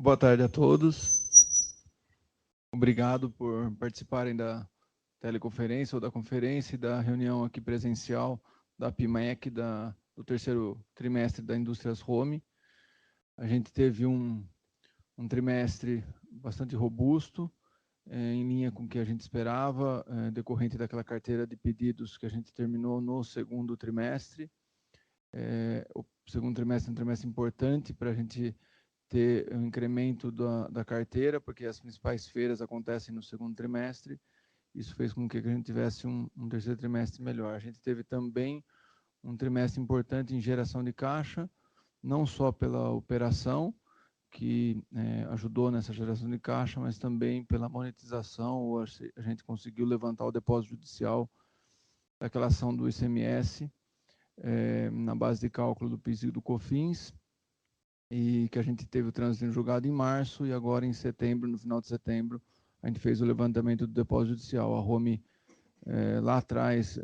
Boa tarde a todos. Obrigado por participarem da teleconferência ou da conferência e da reunião aqui presencial da PIMEC do terceiro trimestre da Indústrias Home. A gente teve um trimestre bastante robusto, em linha com o que a gente esperava, decorrente daquela carteira de pedidos que a gente terminou no segundo trimestre. O segundo trimestre é um trimestre importante para a gente ter um incremento da carteira, porque as principais feiras acontecem no segundo trimestre. Isso fez com que a gente tivesse um terceiro trimestre melhor. A gente teve também um trimestre importante em geração de caixa, não só pela operação, que ajudou nessa geração de caixa, mas também pela monetização. A gente conseguiu levantar o depósito judicial daquela ação do ICMS, na base de cálculo do PIS e do COFINS, e que a gente teve o trânsito em julgado em março, e agora em setembro, no final de setembro, a gente fez o levantamento do depósito judicial. A Home, lá atrás,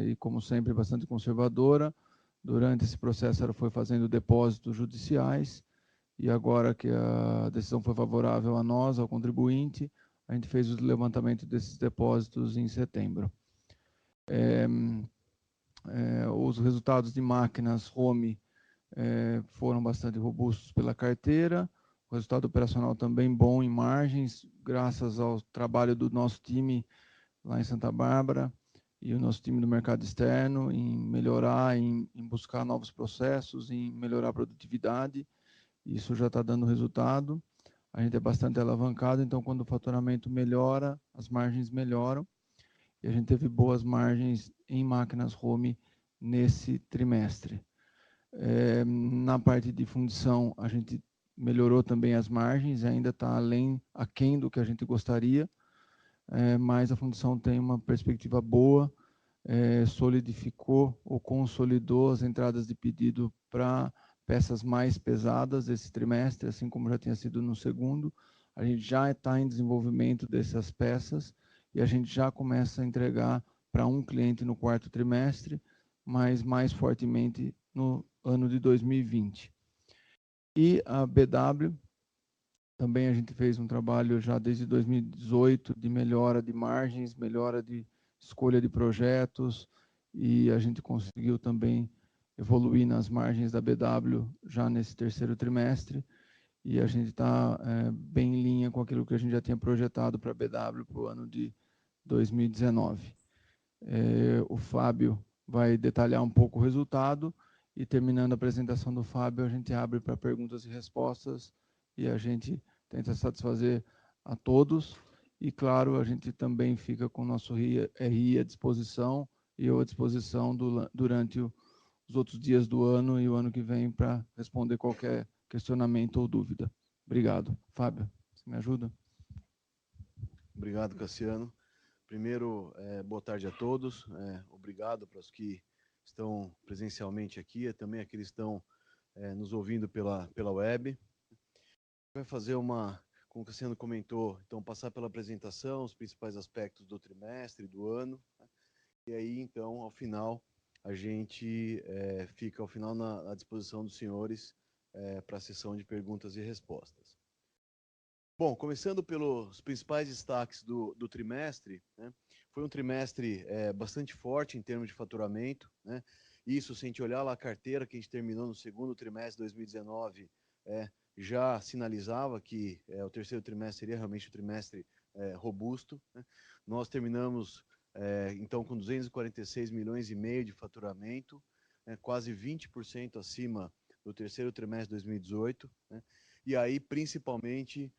e como sempre, bastante conservadora, durante esse processo ela foi fazendo depósitos judiciais, e agora que a decisão foi favorável a nós, ao contribuinte, a gente fez o levantamento desses depósitos em setembro. Os resultados de máquinas Home foram bastante robustos pela carteira, o resultado operacional também bom em margens, graças ao trabalho do nosso time lá em Santa Bárbara e o nosso time do mercado externo em melhorar, em buscar novos processos, em melhorar a produtividade. Isso já está dando resultado. A gente é bastante alavancado, então quando o faturamento melhora, as margens melhoram, e a gente teve boas margens em máquinas Home nesse trimestre. Na parte de fundição, a gente melhorou também as margens, ainda está aquém do que a gente gostaria, mas a fundição tem uma perspectiva boa, solidificou ou consolidou as entradas de pedido para peças mais pesadas esse trimestre, assim como já tinha sido no segundo. A gente já está em desenvolvimento dessas peças e a gente já começa a entregar para um cliente no quarto trimestre, mas mais fortemente no ano de 2020. E a BW, também a gente fez um trabalho já desde 2018 de melhora de margens, melhora de escolha de projetos, e a gente conseguiu também evoluir nas margens da BW já nesse terceiro trimestre, e a gente está bem em linha com aquilo que a gente já tinha projetado para a BW para o ano de 2019. O Fábio vai detalhar um pouco o resultado, e terminando a apresentação do Fábio, a gente abre para perguntas e respostas, e a gente tenta satisfazer a todos. E, claro, a gente também fica com o nosso RI à disposição, e eu à disposição durante os outros dias do ano e o ano que vem para responder qualquer questionamento ou dúvida. Obrigado. Fábio, você me ajuda? Obrigado, Cassiano. Primeiro, boa tarde a todos. Obrigado para os que estão presencialmente aqui, e também aqueles que estão nos ouvindo pela web. Vai fazer como o Cassiano comentou, então passar pela apresentação, os principais aspectos do trimestre, do ano, né? E aí, então, ao final, a gente fica ao final à disposição dos senhores para a sessão de perguntas e respostas. Bom, começando pelos principais destaques do trimestre, né? Foi um trimestre bastante forte em termos de faturamento, né? Isso, se a gente olhar lá a carteira que a gente terminou no segundo trimestre de 2019, já sinalizava que o terceiro trimestre seria realmente um trimestre robusto, né? Nós terminamos, então, com 246 milhões e meio de faturamento, quase 20% acima do terceiro trimestre de 2018, né? E aí, principalmente,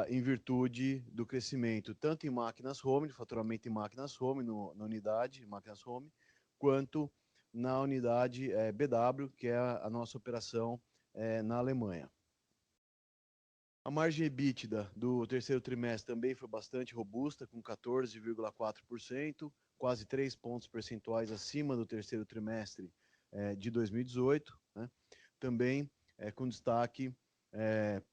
em virtude do crescimento tanto em máquinas home, de faturamento em máquinas home, na unidade máquinas home, quanto na unidade BW, que é a nossa operação na Alemanha. A margem EBITDA do terceiro trimestre também foi bastante robusta, com 14,4%, quase 3 pontos percentuais acima do terceiro trimestre de 2018, né? Também com destaque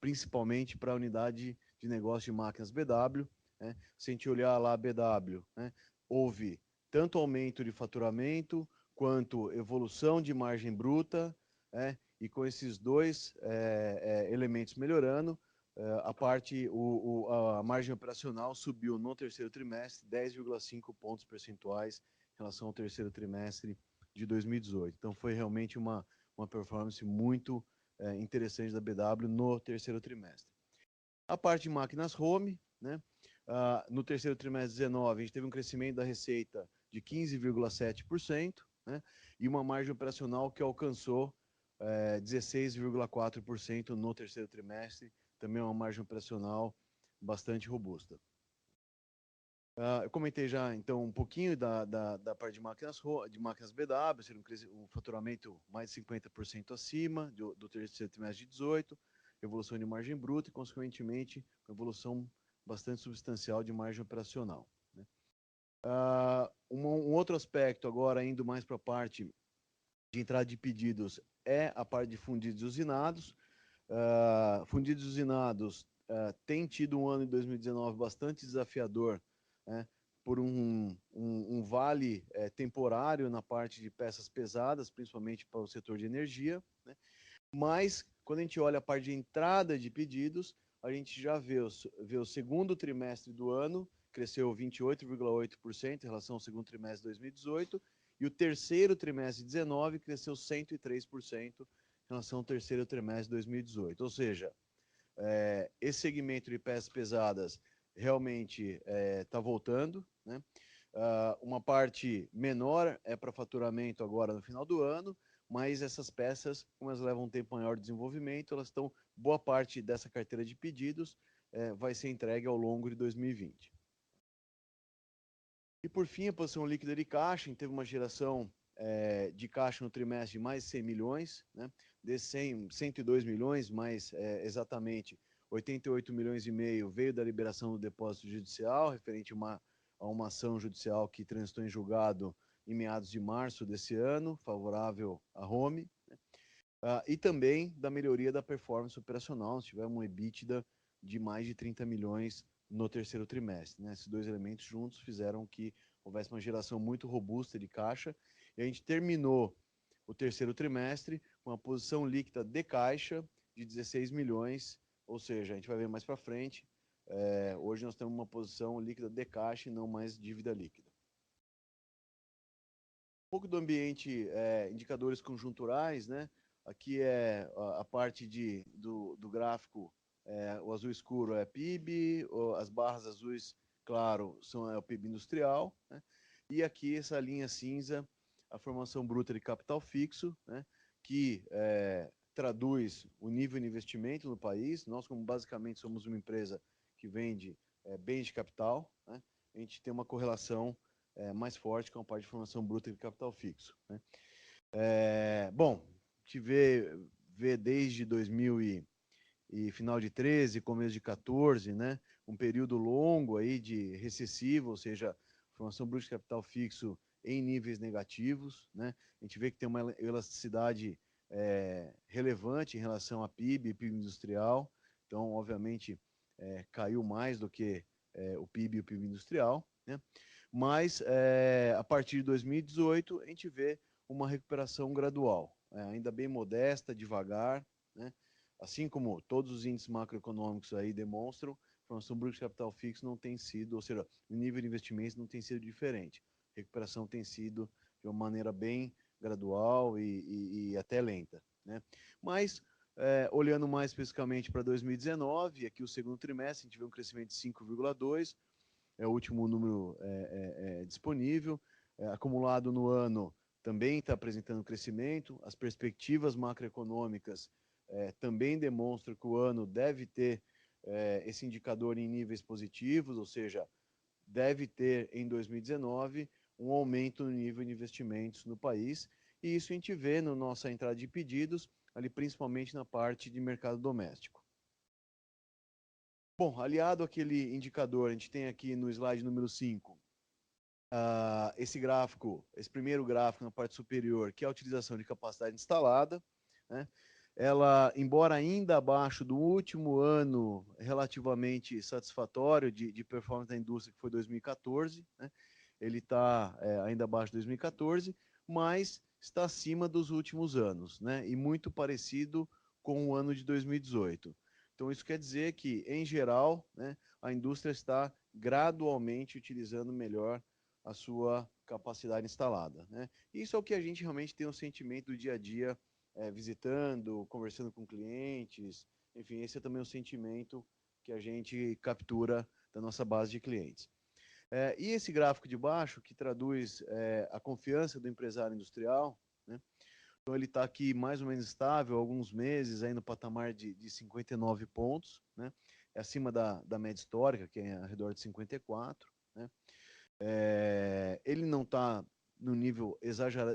principalmente para a unidade de negócio de máquinas BW, né? Se a gente olhar lá a BW, né, houve tanto aumento de faturamento quanto evolução de margem bruta, e com esses dois elementos melhorando, a margem operacional subiu no terceiro trimestre 10,5 pontos percentuais em relação ao terceiro trimestre de 2018. Então, foi realmente uma performance muito interessante da BW no terceiro trimestre. A parte de máquinas home, né? No terceiro trimestre de 2019, a gente teve um crescimento da receita de 15,7%, né? E uma margem operacional que alcançou 16,4% no terceiro trimestre, também uma margem operacional bastante robusta. Eu comentei já, então, um pouquinho da parte de máquinas BW, seria um faturamento mais de 50% acima do terceiro trimestre de 2018, evolução de margem bruta e, consequentemente, uma evolução bastante substancial de margem operacional, né? Um outro aspecto, agora indo mais para a parte de entrada de pedidos, é a parte de fundidos e usinados. Fundidos e usinados tem tido um ano de 2019 bastante desafiador, né, por um vale temporário na parte de peças pesadas, principalmente para o setor de energia, né? Mas, quando a gente olha a parte de entrada de pedidos, a gente já vê o segundo trimestre do ano, cresceu 28,8% em relação ao segundo trimestre de 2018, e o terceiro trimestre de 2019 cresceu 103% em relação ao terceiro trimestre de 2018. Ou seja, esse segmento de peças pesadas realmente está voltando, né? Uma parte menor é para faturamento agora no final do ano, mas essas peças, como elas levam um tempo maior de desenvolvimento, boa parte dessa carteira de pedidos vai ser entregue ao longo de 2020. E por fim, a posição líquida de caixa, a gente teve uma geração de caixa no trimestre de mais de 100 milhões, né? Desses 102 milhões, mais exatamente 88 milhões e meio veio da liberação do depósito judicial, referente a uma ação judicial que transitou em julgado em meados de março desse ano, favorável à Home, né? E também da melhoria da performance operacional, nós tivemos um EBITDA de mais de 30 milhões no terceiro trimestre, né? Esses dois elementos juntos fizeram que houvesse uma geração muito robusta de caixa, e a gente terminou o terceiro trimestre com uma posição líquida de caixa de 16 milhões, ou seja, a gente vai ver mais para frente, hoje nós temos uma posição líquida de caixa e não mais dívida líquida. Um pouco do ambiente, indicadores conjunturais, né? Aqui é a parte do gráfico, o azul escuro é PIB, as barras azuis, claro, é o PIB industrial, né? E aqui essa linha cinza, a formação bruta de capital fixo, né? Que traduz o nível de investimento no país. Nós, como basicamente somos uma empresa que vende bens de capital, né? A gente tem uma correlação mais forte com a parte de formação bruta de capital fixo, né? Bom, a gente vê desde 2000 e final de 13, começo de 14, né, um período longo aí de recessivo, ou seja, formação bruta de capital fixo em níveis negativos, né? A gente vê que tem uma elasticidade relevante em relação a PIB e PIB industrial, então, obviamente, caiu mais do que o PIB e o PIB industrial, né? Mas, a partir de 2018, a gente vê uma recuperação gradual, ainda bem modesta, devagar, né? Assim como todos os índices macroeconômicos aí demonstram, a formação bruta de capital fixo não tem sido, ou seja, o nível de investimentos não tem sido diferente. A recuperação tem sido de uma maneira bem gradual e até lenta, né? Mas, olhando mais especificamente para 2019, aqui o segundo trimestre, a gente vê um crescimento de 5,2%, é o último número disponível, acumulado no ano também está apresentando crescimento, as perspectivas macroeconômicas também demonstram que o ano deve ter esse indicador em níveis positivos, ou seja, deve ter em 2019 um aumento no nível de investimentos no país, e isso a gente vê na nossa entrada de pedidos, ali principalmente na parte de mercado doméstico. Bom, aliado àquele indicador, a gente tem aqui no slide número 5, esse gráfico, esse primeiro gráfico na parte superior, que é a utilização de capacidade instalada, né? Ela, embora ainda abaixo do último ano relativamente satisfatório de performance da indústria, que foi 2014, né? Ele está ainda abaixo de 2014, mas está acima dos últimos anos, né? E muito parecido com o ano de 2018. Então, isso quer dizer que, em geral, né, a indústria está gradualmente utilizando melhor a sua capacidade instalada, né? Isso é o que a gente realmente tem um sentimento do dia a dia, visitando, conversando com clientes, enfim, esse é também um sentimento que a gente captura da nossa base de clientes. E esse gráfico de baixo, que traduz a confiança do empresário industrial, né? Então, ele está aqui mais ou menos estável, alguns meses, aí no patamar de 59 pontos, né? É acima da média histórica, que é ao redor de 54, né? Ele não está no nível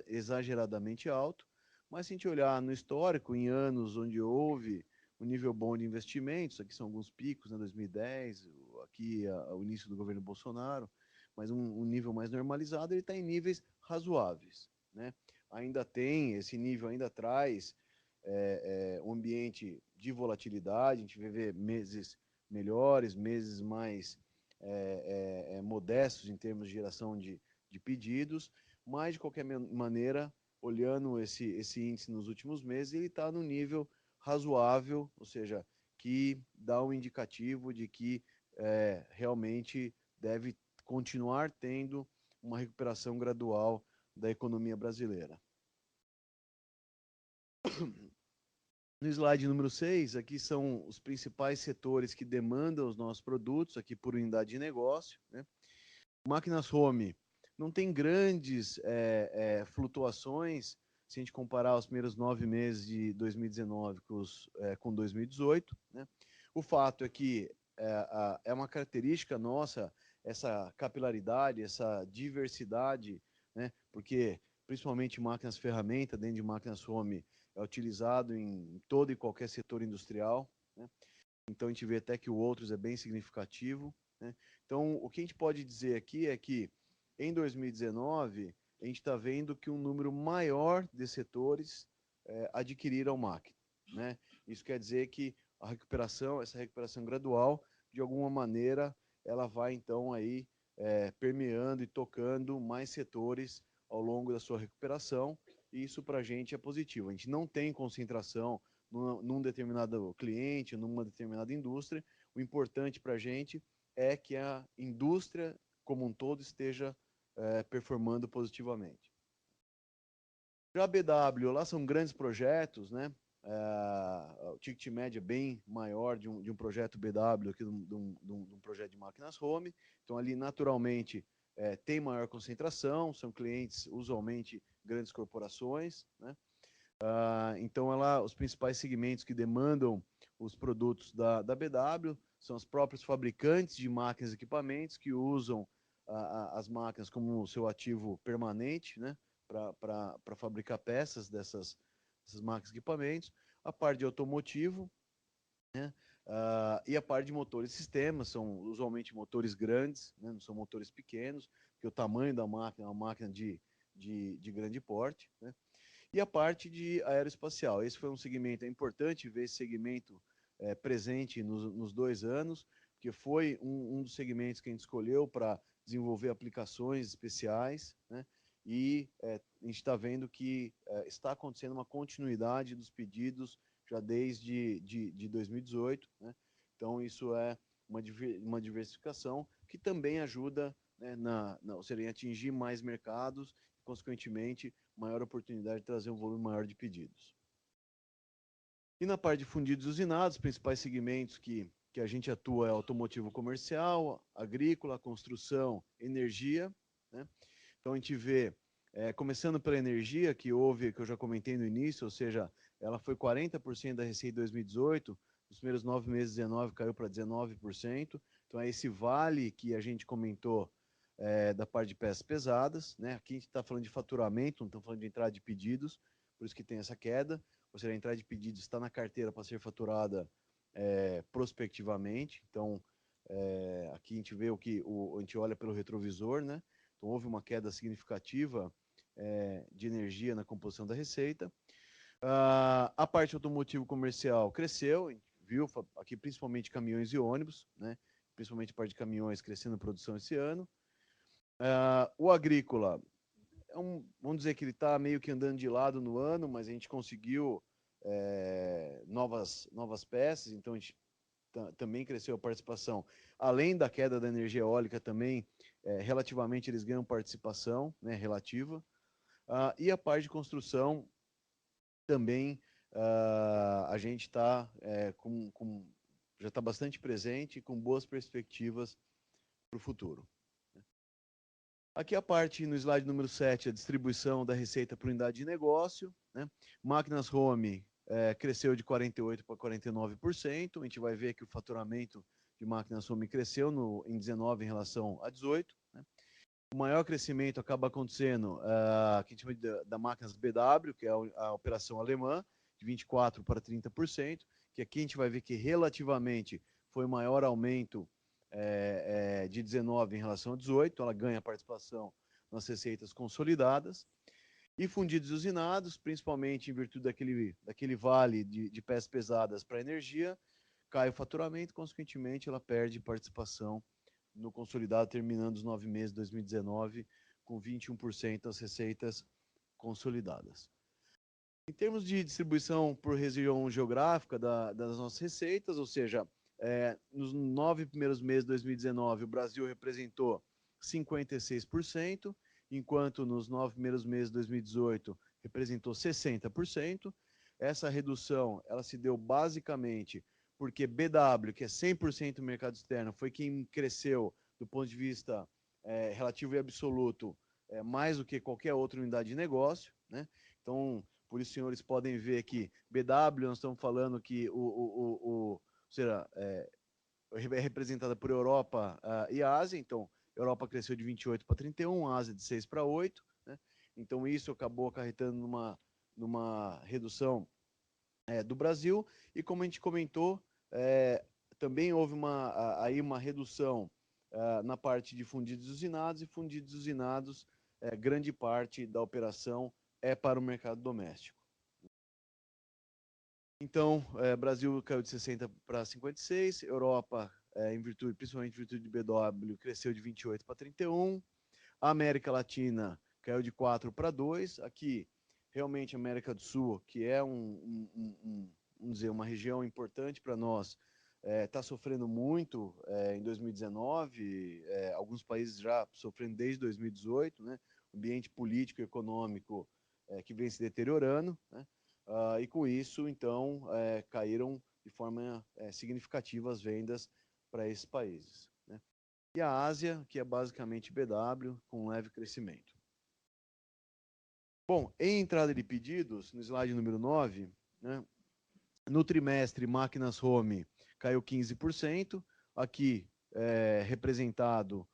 exageradamente alto, mas se a gente olhar no histórico, em anos onde houve um nível bom de investimentos, aqui são alguns picos, né, 2010, aqui o início do governo Bolsonaro, mas um nível mais normalizado, ele está em níveis razoáveis, né? Ainda tem, esse nível ainda traz um ambiente de volatilidade, a gente vai ver meses melhores, meses mais modestos em termos de geração de pedidos, mas, de qualquer maneira, olhando esse índice nos últimos meses, ele está no nível razoável, ou seja, que dá um indicativo de que realmente deve continuar tendo uma recuperação gradual da economia brasileira. No slide número 6, aqui são os principais setores que demandam os nossos produtos, aqui por unidade de negócio, né? Máquinas home não tem grandes flutuações se a gente comparar os primeiros 9 meses de 2019 com 2018. Né? O fato é que é uma característica nossa essa capilaridade, essa diversidade, né? Porque principalmente máquinas ferramenta dentro de máquinas home é utilizado em todo e qualquer setor industrial, né? Então a gente vê até que o outros é bem significativo, né? Então o que a gente pode dizer aqui é que em 2019 a gente está vendo que um número maior de setores adquiriram máquina, né? Isso quer dizer que essa recuperação gradual, de alguma maneira, ela vai então aí permeando e tocando mais setores ao longo da sua recuperação, e isso para a gente é positivo. A gente não tem concentração num determinado cliente, numa determinada indústria. O importante para a gente é que a indústria como um todo esteja performando positivamente. Já a BW, lá são grandes projetos, né? O ticket médio é bem maior de um projeto BW que de um projeto de máquinas home. Então, ali, naturalmente, tem maior concentração, são clientes, usualmente, grandes corporações, né? Então, os principais segmentos que demandam os produtos da BW são os próprios fabricantes de máquinas e equipamentos que usam as máquinas como seu ativo permanente, né, para fabricar peças dessas máquinas e equipamentos, a parte de automotivo, né, e a parte de motores e sistemas, são usualmente motores grandes, né, não são motores pequenos, porque o tamanho da máquina é uma máquina de grande porte, né. E a parte de aeroespacial. Esse foi um segmento, é importante ver esse segmento presente nos 2 anos, porque foi um dos segmentos que a gente escolheu para desenvolver aplicações especiais, né? E a gente está vendo que está acontecendo uma continuidade dos pedidos já desde de 2018, né? Então, isso é uma diversificação que também ajuda, né, ou seja, em atingir mais mercados, consequentemente, maior oportunidade de trazer um volume maior de pedidos. E na parte de fundidos usinados, os principais segmentos que a gente atua é automotivo comercial, agrícola, construção, energia, né? Então a gente vê, começando pela energia, que eu já comentei no início, ou seja, ela foi 40% da receita em 2018, nos primeiros 9 meses, 19 caiu para 19%. Então é esse vale que a gente comentou da parte de peças pesadas, né? Aqui a gente está falando de faturamento, não estamos falando de entrada de pedidos, por isso que tem essa queda. Ou seja, a entrada de pedidos está na carteira para ser faturada prospectivamente. Então, aqui a gente vê a gente olha pelo retrovisor, né? Então, houve uma queda significativa de energia na composição da receita. A parte automotivo comercial cresceu, a gente viu aqui principalmente caminhões e ônibus, né? Principalmente a parte de caminhões crescendo produção esse ano. O agrícola, vamos dizer que ele está meio que andando de lado no ano, mas a gente conseguiu novas peças, então a gente também cresceu a participação. Além da queda da energia eólica também, relativamente eles ganham participação, né, relativa. E a parte de construção também a gente está já está bastante presente, com boas perspectivas para o futuro. Aqui a parte, no slide número 7, a distribuição da receita por unidade de negócio, né? Máquinas home cresceu de 48% para 49%. A gente vai ver que o faturamento de máquinas home cresceu em 19 em relação a 18. Né? O maior crescimento acaba acontecendo que a gente chama da máquinas BW, que é a operação alemã, de 24% para 30%, que aqui a gente vai ver que relativamente foi o maior aumento de 19 em relação a 18, ela ganha participação nas receitas consolidadas. E fundidos e usinados, principalmente em virtude daquele vale de peças pesadas para energia, cai o faturamento, consequentemente ela perde participação no consolidado, terminando os 9 meses de 2019 com 21% das receitas consolidadas. Em termos de distribuição por região geográfica das nossas receitas, ou seja, nos 9 primeiros meses de 2019, o Brasil representou 56%, enquanto nos 9 primeiros meses de 2018 representou 60%. Essa redução ela se deu basicamente porque BW, que é 100% mercado externo, foi quem cresceu do ponto de vista relativo e absoluto mais do que qualquer outra unidade de negócio, né? Então, por isso, senhores podem ver que BW, nós estamos falando que será, é representada por Europa e Ásia, então Europa cresceu de 28 para 31, Ásia de 6 para 8, né? Então isso acabou acarretando numa redução do Brasil, e como a gente comentou, também houve aí uma redução na parte de fundidos usinados, e fundidos usinados, grande parte da operação é para o mercado doméstico. Então, Brasil caiu de 60 para 56, Europa, principalmente em virtude de BW, cresceu de 28 para 31, a América Latina caiu de 4 para 2, aqui, realmente, a América do Sul, que é vamos dizer, uma região importante para nós, está sofrendo muito em 2019, alguns países já sofrendo desde 2018, né? O ambiente político e econômico que vem se deteriorando, né? E com isso, então, caíram de forma significativa as vendas para esses países, né? E a Ásia, que é basicamente BW, com um leve crescimento. Bom, em entrada de pedidos, no slide número 9, né, no trimestre, máquinas home caiu 15%, aqui representado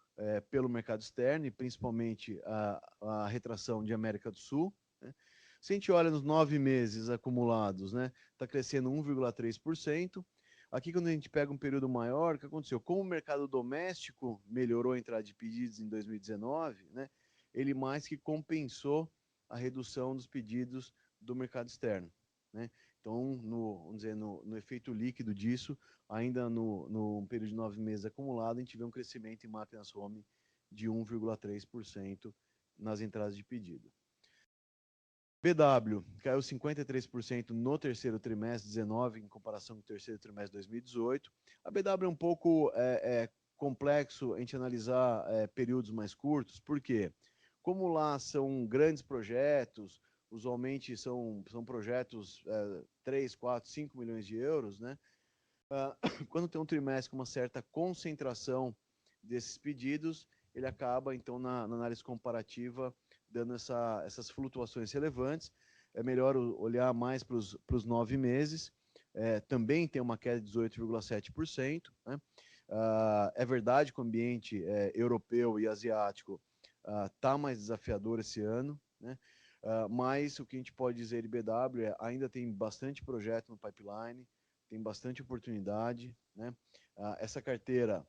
pelo mercado externo e principalmente a retração de América do Sul, né? Se a gente olha nos 9 meses acumulados, né, está crescendo 1,3%. Aqui, quando a gente pega um período maior, o que aconteceu? Como o mercado doméstico melhorou a entrada de pedidos em 2019, né, ele mais que compensou a redução dos pedidos do mercado externo, né? Então, vamos dizer, no efeito líquido disso, ainda no período de 9 meses acumulado, a gente vê um crescimento em máquinas home de 1,3% nas entradas de pedido. BW caiu 53% no terceiro trimestre de 19, em comparação com o terceiro trimestre de 2018. A BW é um pouco complexo a gente analisar períodos mais curtos, por quê? Como lá são grandes projetos, usualmente são projetos 3, 4, 5 milhões de euros, né? Quando tem um trimestre com uma certa concentração desses pedidos, ele acaba, então, na análise comparativa, dando essas flutuações relevantes. É melhor olhar mais para os 9 meses. Também tem uma queda de 18,7%. Né? É verdade que o ambiente europeu e asiático está mais desafiador esse ano, né? Mas o que a gente pode dizer de BW ainda tem bastante projeto no pipeline, tem bastante oportunidade, né? Essa carteira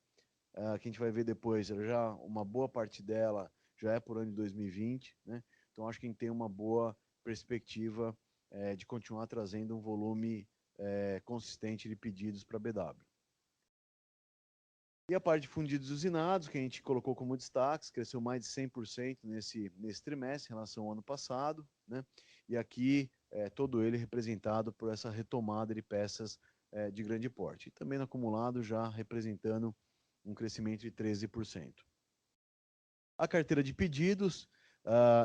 que a gente vai ver depois, já uma boa parte dela já é por ano de 2020, né? Então acho que a gente tem uma boa perspectiva de continuar trazendo um volume consistente de pedidos para a BW. E a parte de fundidos usinados, que a gente colocou como destaques, cresceu mais de 100% nesse trimestre em relação ao ano passado, né? E aqui todo ele representado por essa retomada de peças de grande porte. E também no acumulado já representando um crescimento de 13%. A carteira de pedidos,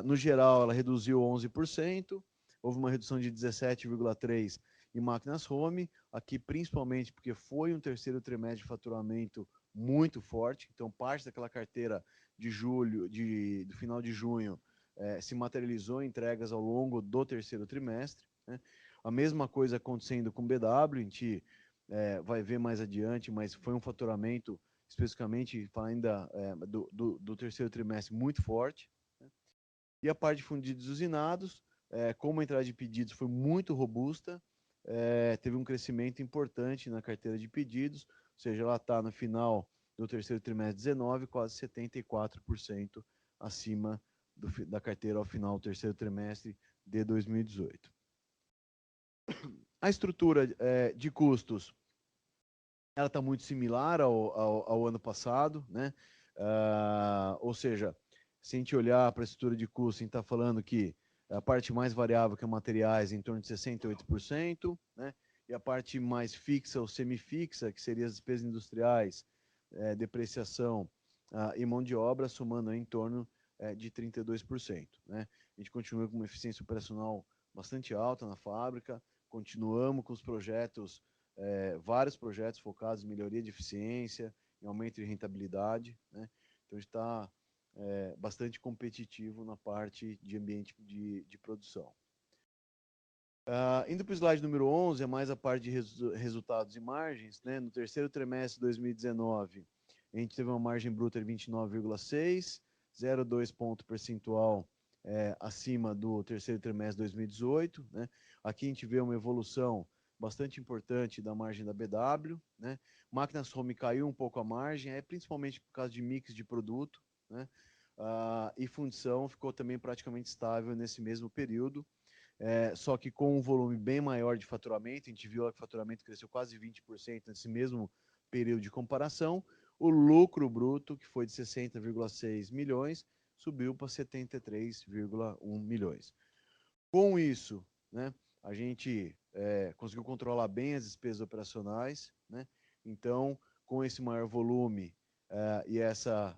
no geral, ela reduziu 11%, houve uma redução de 17,3% em máquinas home, aqui principalmente porque foi um terceiro trimestre de faturamento muito forte, então parte daquela carteira de julho, do final de junho, se materializou em entregas ao longo do terceiro trimestre, né? A mesma coisa acontecendo com BW, a gente vai ver mais adiante, mas foi um faturamento, especificamente falando ainda do terceiro trimestre, muito forte, né? E a parte de fundidos usinados, como a entrada de pedidos foi muito robusta, teve um crescimento importante na carteira de pedidos, ou seja, ela está no final do terceiro trimestre 19, quase 74% acima da carteira ao final do terceiro trimestre de 2018. A estrutura de custos, ela está muito similar ao ano passado, né? Ou seja, se a gente olhar para a estrutura de custos, a gente está falando que a parte mais variável, que é materiais, em torno de 68%, né? E a parte mais fixa ou semifixa, que seria as despesas industriais, depreciação e mão de obra, somando em torno de 32%, né? A gente continua com uma eficiência operacional bastante alta na fábrica, continuamos com os projetos, vários projetos focados em melhoria de eficiência, em aumento de rentabilidade, né? Então, a gente está bastante competitivo na parte de ambiente de produção. Indo para o slide número 11, é mais a parte de resultados e margens, né? No terceiro trimestre de 2019, a gente teve uma margem bruta de 29,6%, 0,2 ponto percentual acima do terceiro trimestre de 2018, né? Aqui a gente vê uma evolução bastante importante da margem da BW, né? Máquinas home caiu um pouco a margem, principalmente por causa de mix de produto, né? E fundição ficou também praticamente estável nesse mesmo período, só que com um volume bem maior de faturamento. A gente viu que o faturamento cresceu quase 20% nesse mesmo período de comparação. O lucro bruto, que foi de 60,6 milhões, subiu para 73,1 milhões. Com isso, né, a gente conseguiu controlar bem as despesas operacionais, né? Então, com esse maior volume e essa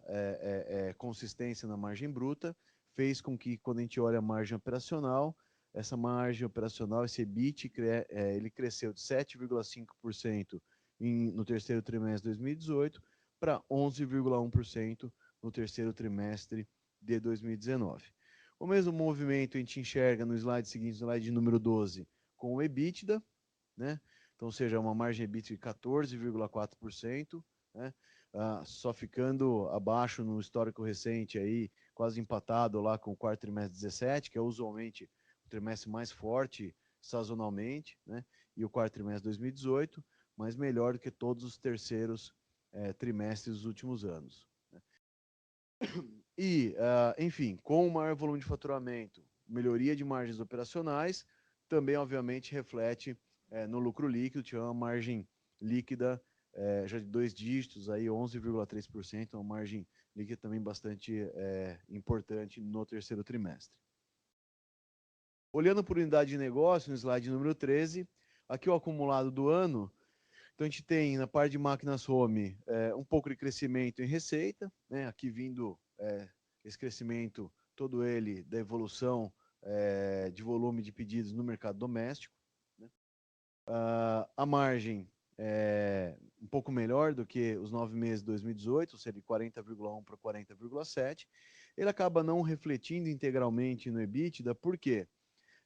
consistência na margem bruta, fez com que, quando a gente olha a margem operacional, essa margem operacional, esse EBIT, ele cresceu de 7,5% no terceiro trimestre de 2018 para 11,1% no terceiro trimestre de 2019. O mesmo movimento a gente enxerga no slide seguinte, slide número 12, com o EBITDA, né? Então, ou seja, uma margem EBITDA de 14,4%, né? Só ficando abaixo no histórico recente, aí, quase empatado lá com o quarto trimestre 17, que é usualmente o trimestre mais forte sazonalmente, né? E o quarto trimestre 2018, mas melhor do que todos os terceiros trimestres dos últimos anos. E, enfim, com o maior volume de faturamento, melhoria de margens operacionais, também, obviamente, reflete no lucro líquido. Tinha uma margem líquida já de 2 dígitos, aí 11,3%, uma margem líquida também bastante importante no terceiro trimestre. Olhando por unidade de negócio, no slide número 13, aqui o acumulado do ano. Então, a gente tem, na parte de máquinas home, um pouco de crescimento em receita, né? Aqui vindo esse crescimento, todo ele da evolução de volume de pedidos no mercado doméstico, né? A margem um pouco melhor do que os 9 meses de 2018, ou seja, de 40,1 para 40,7. Ele acaba não refletindo integralmente no EBITDA, por quê?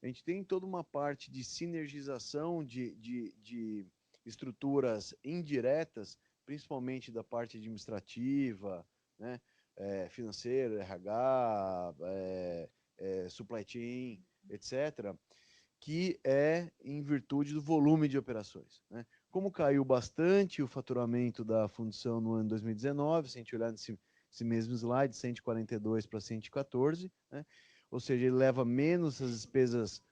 A gente tem toda uma parte de sinergização de estruturas indiretas, principalmente da parte administrativa, né? Financeiro, RH, supply chain, etc., que em virtude do volume de operações, né? Como caiu bastante o faturamento da fundição no ano 2019, se a gente olhar nesse mesmo slide, 142 para 114, né? Ou seja, ele leva menos as despesas,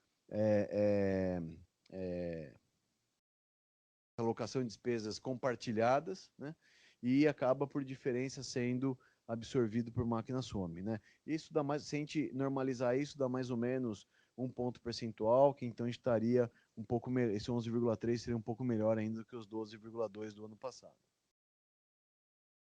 alocação de despesas compartilhadas, né? E acaba por diferença sendo absorvido por máquinas home, né? Isso dá mais, se a gente normalizar isso, dá mais ou menos 1 ponto percentual, que então estaria esse 11,3 seria um pouco melhor ainda do que os 12,2 do ano passado.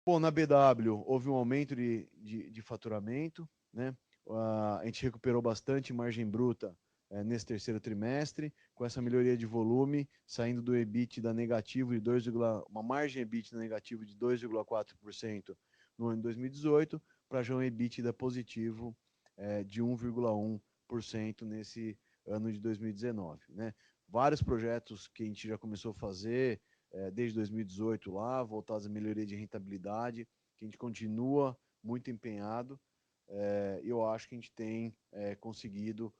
Bom, na BW houve um aumento de faturamento, né? A gente recuperou bastante margem bruta nesse terceiro trimestre, com essa melhoria de volume, saindo do EBITDA negativo de uma margem EBITDA negativo de 2,4% no ano de 2018, para já um EBITDA positivo de 1,1% nesse ano de 2019. Né? Vários projetos que a gente já começou a fazer desde 2018 lá, voltados à melhoria de rentabilidade, que a gente continua muito empenhado, e eu acho que a gente tem conseguido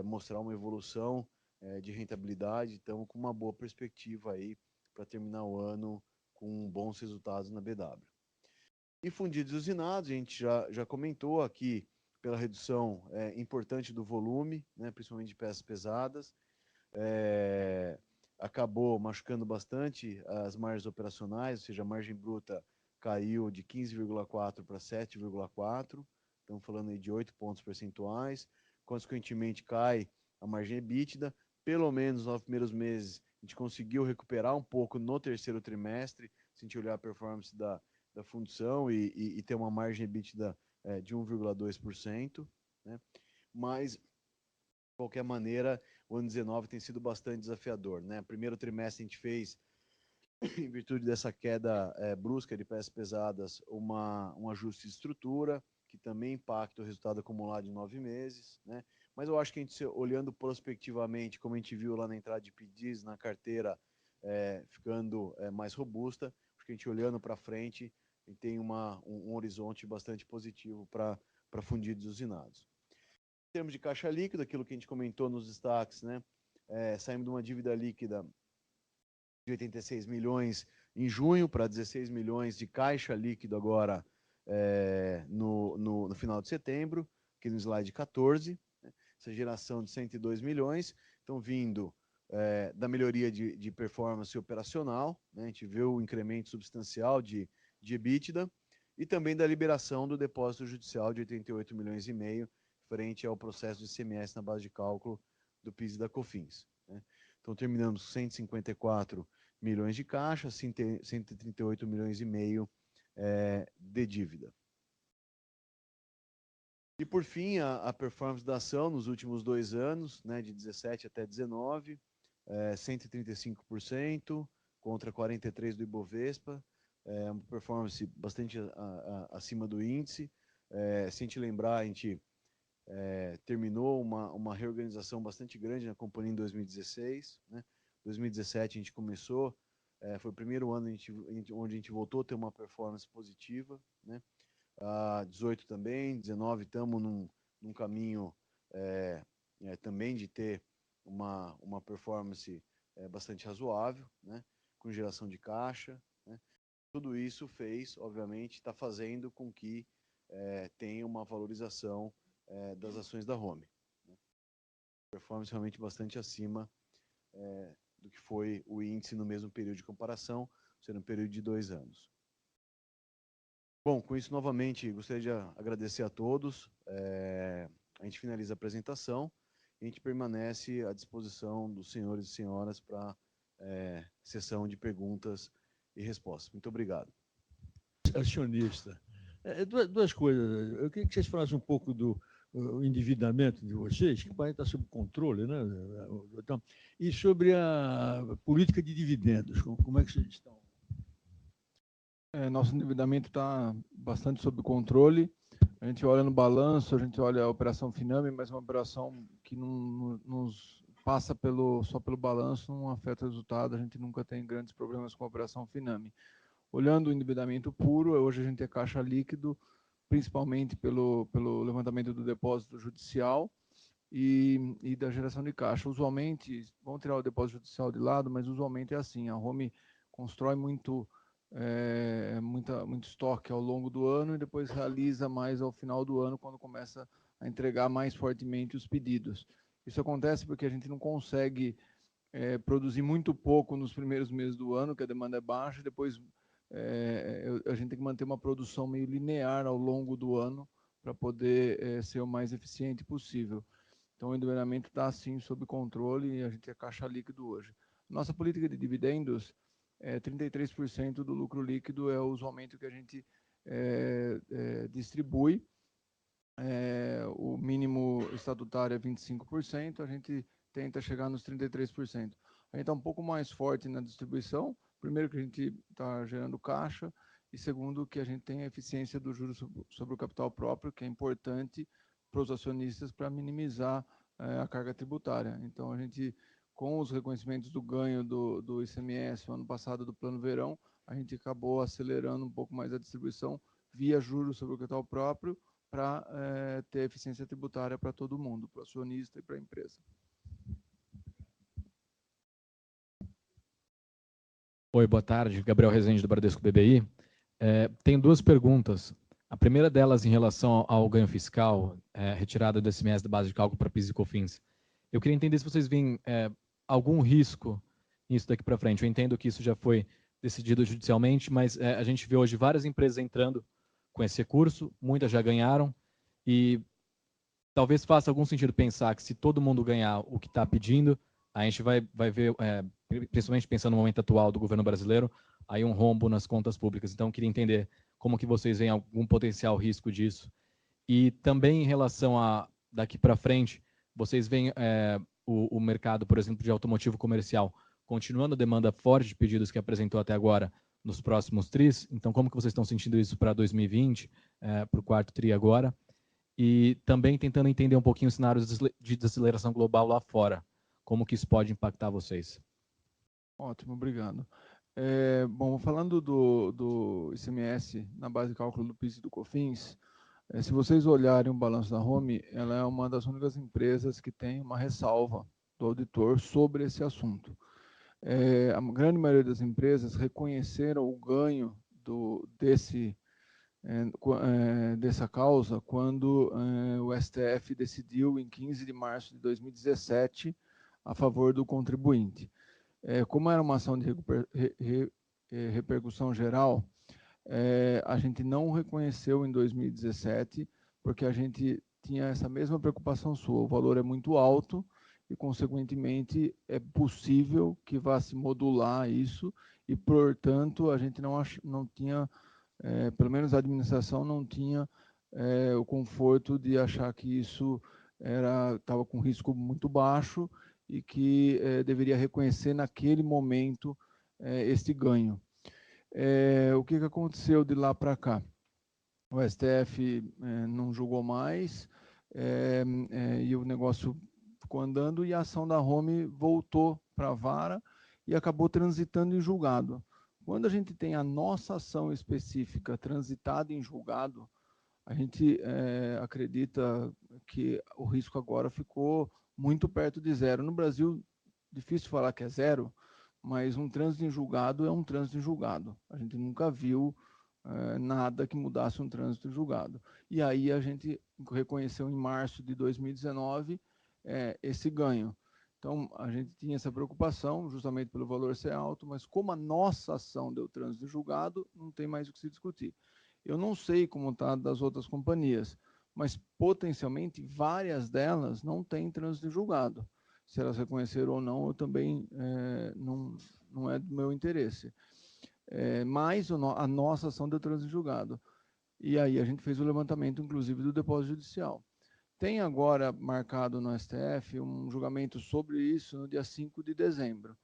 mostrar uma evolução de rentabilidade, então com uma boa perspectiva aí para terminar o ano com bons resultados na BW. E fundidos e usinados, a gente já comentou aqui pela redução importante do volume, né, principalmente de peças pesadas, acabou machucando bastante as margens operacionais, ou seja, a margem bruta caiu de 15,4 para 7,4, estamos falando aí de 8 pontos percentuais, consequentemente cai a margem EBITDA, pelo menos nos primeiros meses a gente conseguiu recuperar um pouco no terceiro trimestre, se a gente olhar a performance da fundição e ter uma margem EBITDA de 1,2%, né? Mas, de qualquer maneira, o ano 19 tem sido bastante desafiador, né? Primeiro trimestre a gente fez, em virtude dessa queda brusca de peças pesadas, um ajuste de estrutura, que também impacta o resultado acumulado de 9 meses, né? Mas eu acho que a gente, olhando prospectivamente, como a gente viu lá na entrada de pedidos, na carteira ficando mais robusta, acho que a gente olhando para frente, a gente tem um horizonte bastante positivo para fundidos e usinados. Em termos de caixa líquida, aquilo que a gente comentou nos destaques, né? Saímos de uma dívida líquida de 86 milhões em junho para 16 milhões de caixa líquido agora no final de setembro, aqui no slide 14. Né? Essa geração de 102 milhões estão vindo da melhoria de performance operacional, né? A gente vê o incremento substancial de EBITDA e também da liberação do depósito judicial de 88 milhões e meio frente ao processo de ICMS na base de cálculo do PIS e da COFINS. Né? Então, terminamos 154 milhões de caixa, 138 milhões e meio de dívida. E, por fim, a performance da ação nos últimos 2 anos, né, de 17 até 19, 135% contra 43% do Ibovespa, uma performance bastante acima do índice. Se a gente lembrar, a gente terminou uma reorganização bastante grande na companhia em 2016. Né? 2017 a gente começou, foi o primeiro ano onde a gente voltou a ter uma performance positiva. Né? 18 também, 19 estamos num caminho também de ter uma performance bastante razoável, né? Com geração de caixa. Né? Tudo isso fez, obviamente, está fazendo com que tenha uma valorização das ações da Home. Né? Performance realmente bastante acima do que foi o índice no mesmo período de comparação, sendo um período de 2 anos. Bom, com isso, novamente, gostaria de agradecer a todos. A gente finaliza a apresentação e a gente permanece à disposição dos senhores e senhoras para sessão de perguntas e respostas. Muito obrigado. Acionista. Duas coisas. Eu queria que vocês falassem um pouco do endividamento de vocês, que parece estar sob controle, né? Então, e sobre a política de dividendos, como é que vocês estão? Nosso endividamento está bastante sob controle. A gente olha no balanço, a gente olha a operação Finame, mas uma operação que não nos passa só pelo balanço, não afeta o resultado, a gente nunca tem grandes problemas com a operação Finame. Olhando o endividamento puro, hoje a gente tem caixa líquido, principalmente pelo levantamento do depósito judicial e da geração de caixa. Usualmente, vamos tirar o depósito judicial de lado, mas usualmente é assim, a Home constrói muito estoque ao longo do ano e depois realiza mais ao final do ano, quando começa a entregar mais fortemente os pedidos. Isso acontece porque a gente não consegue produzir muito pouco nos primeiros meses do ano, que a demanda é baixa, e depois a gente tem que manter uma produção meio linear ao longo do ano para poder ser o mais eficiente possível. Então, o endividamento está, sim, sob controle e a gente é caixa líquido hoje. Nossa política de dividendos, 33% do lucro líquido é usualmente o que a gente distribui. O mínimo estatutário é 25%, a gente tenta chegar nos 33%. A gente está um pouco mais forte na distribuição, primeiro que a gente está gerando caixa, e segundo que a gente tem a eficiência do juros sobre o capital próprio, que é importante para os acionistas para minimizar a carga tributária. Então, a gente, com os reconhecimentos do ganho do ICMS, no ano passado, do Plano Verão, a gente acabou acelerando um pouco mais a distribuição via juros sobre o capital próprio, para ter eficiência tributária para todo mundo, para o acionista e para a empresa. Oi, boa tarde. Gabriel Rezende, do Bradesco BBI. Tenho duas perguntas. A primeira delas em relação ao ganho fiscal, retirada do ICMS da base de cálculo para PIS e COFINS. Eu queria entender se vocês veem algum risco nisso daqui para frente. Eu entendo que isso já foi decidido judicialmente, mas a gente vê hoje várias empresas entrando com esse recurso, muitas já ganharam, e talvez faça algum sentido pensar que se todo mundo ganhar o que está pedindo, a gente vai ver, principalmente pensando no momento atual do governo brasileiro, aí um rombo nas contas públicas. Então, eu queria entender como que vocês veem algum potencial risco disso. E também em relação a, daqui para frente, vocês veem o mercado, por exemplo, de automotivo comercial, continuando a demanda forte de pedidos que apresentou até agora nos próximos tris. Então, como que vocês estão sentindo isso para 2020, para o quarto tri agora? E também tentando entender um pouquinho os cenários de desaceleração global lá fora. Como que isso pode impactar vocês? Ótimo, obrigado. Bom, falando do ICMS na base de cálculo do PIS e do COFINS, se vocês olharem o balanço da Home, ela é uma das únicas empresas que tem uma ressalva do auditor sobre esse assunto. A grande maioria das empresas reconheceram o ganho dessa causa quando o STF decidiu em 15 de março de 2017 a favor do contribuinte. Como era uma ação de repercussão geral, a gente não reconheceu em 2017, porque a gente tinha essa mesma preocupação sua. O valor é muito alto e, consequentemente, é possível que vá se modular isso e, portanto, a gente não tinha, pelo menos a administração não tinha o conforto de achar que isso estava com risco muito baixo e que deveria reconhecer naquele momento esse ganho. O que aconteceu de lá para cá? O STF não julgou mais e o negócio ficou andando e a ação da Home voltou para a vara e acabou transitando em julgado. Quando a gente tem a nossa ação específica transitada em julgado, a gente acredita que o risco agora ficou muito perto de zero. No Brasil, difícil falar que é zero, mas um trânsito em julgado é um trânsito em julgado. A gente nunca viu nada que mudasse um trânsito em julgado. E aí a gente reconheceu em março de 2019 esse ganho. Então, a gente tinha essa preocupação, justamente pelo valor ser alto, mas como a nossa ação deu trânsito em julgado, não tem mais o que se discutir. Eu não sei como está das outras companhias, mas potencialmente várias delas não têm trânsito em julgado. Se elas reconheceram ou não, eu também não é do meu interesse. Mas a nossa ação deu trânsito em julgado. E aí a gente fez o levantamento, inclusive, do depósito judicial. Tem agora marcado no STF um julgamento sobre isso no dia 5 de dezembro.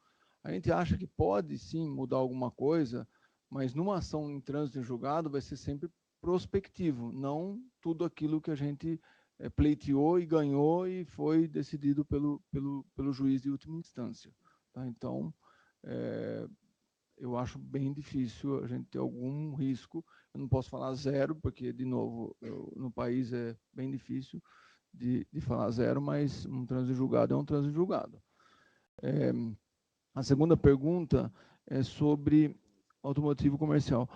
A gente acha que pode, sim, mudar alguma coisa, mas numa ação em trânsito em julgado vai ser sempre prospectivo, não tudo aquilo que a gente pleiteou e ganhou e foi decidido pelo juiz de última instância. Tá? Então, eu acho bem difícil a gente ter algum risco. Eu não posso falar zero, porque, de novo, no país é bem difícil de falar zero, mas um trânsito julgado é um trânsito julgado. A segunda pergunta é sobre automotivo comercial.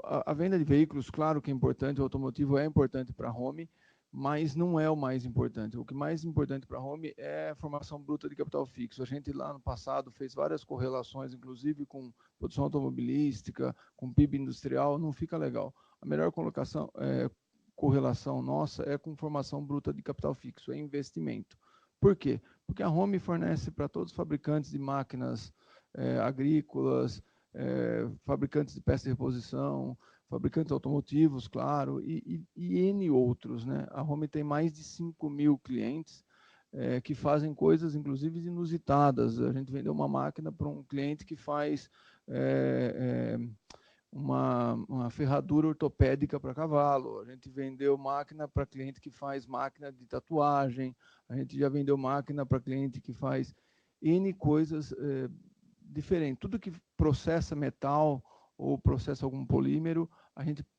A venda de veículos, claro que é importante, o automotivo é importante para a Home, mas não é o mais importante. O que é mais importante para a Home é a formação bruta de capital fixo. A gente lá no passado fez várias correlações, inclusive com produção automobilística, com PIB industrial, não fica legal. A melhor correlação nossa é com formação bruta de capital fixo, é investimento. Por quê? Porque a Home fornece para todos os fabricantes de máquinas agrícolas, fabricantes de peças de reposição, fabricantes automotivos, claro, e N outros, né? A Home tem mais de 5.000 clientes que fazem coisas, inclusive, inusitadas. A gente vendeu uma máquina para um cliente que faz uma ferradura ortopédica para cavalo. A gente vendeu máquina para cliente que faz máquina de tatuagem. A gente já vendeu máquina para cliente que faz N coisas diferentes. Tudo que processa metal ou processa algum polímero,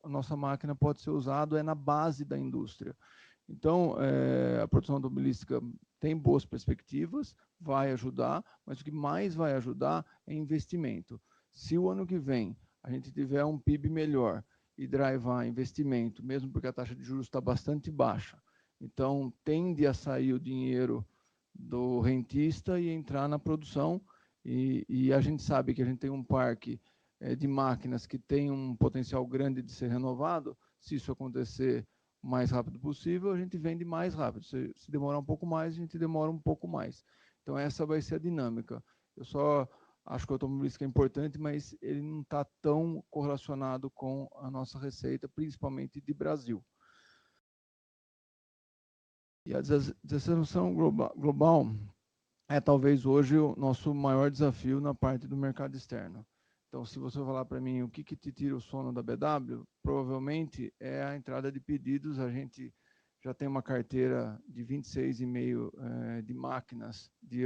a nossa máquina pode ser usada na base da indústria. Então, a produção automobilística tem boas perspectivas, vai ajudar, mas o que mais vai ajudar é investimento. Se o ano que vem a gente tiver um PIB melhor e drivar investimento, mesmo porque a taxa de juros está bastante baixa, então tende a sair o dinheiro do rentista e entrar na produção, e a gente sabe que a gente tem um parque de máquinas que tem um potencial grande de ser renovado. Se isso acontecer o mais rápido possível, a gente vende mais rápido. Se demorar um pouco mais, a gente demora um pouco mais. Então, essa vai ser a dinâmica. Eu só acho que o automobilístico é importante, mas ele não está tão correlacionado com a nossa receita, principalmente de Brasil. E a desaceleração global é talvez hoje o nosso maior desafio na parte do mercado externo. Então, se você falar para mim o que te tira o sono da BW, provavelmente é a entrada de pedidos. A gente já tem uma carteira de 26,5 de máquinas de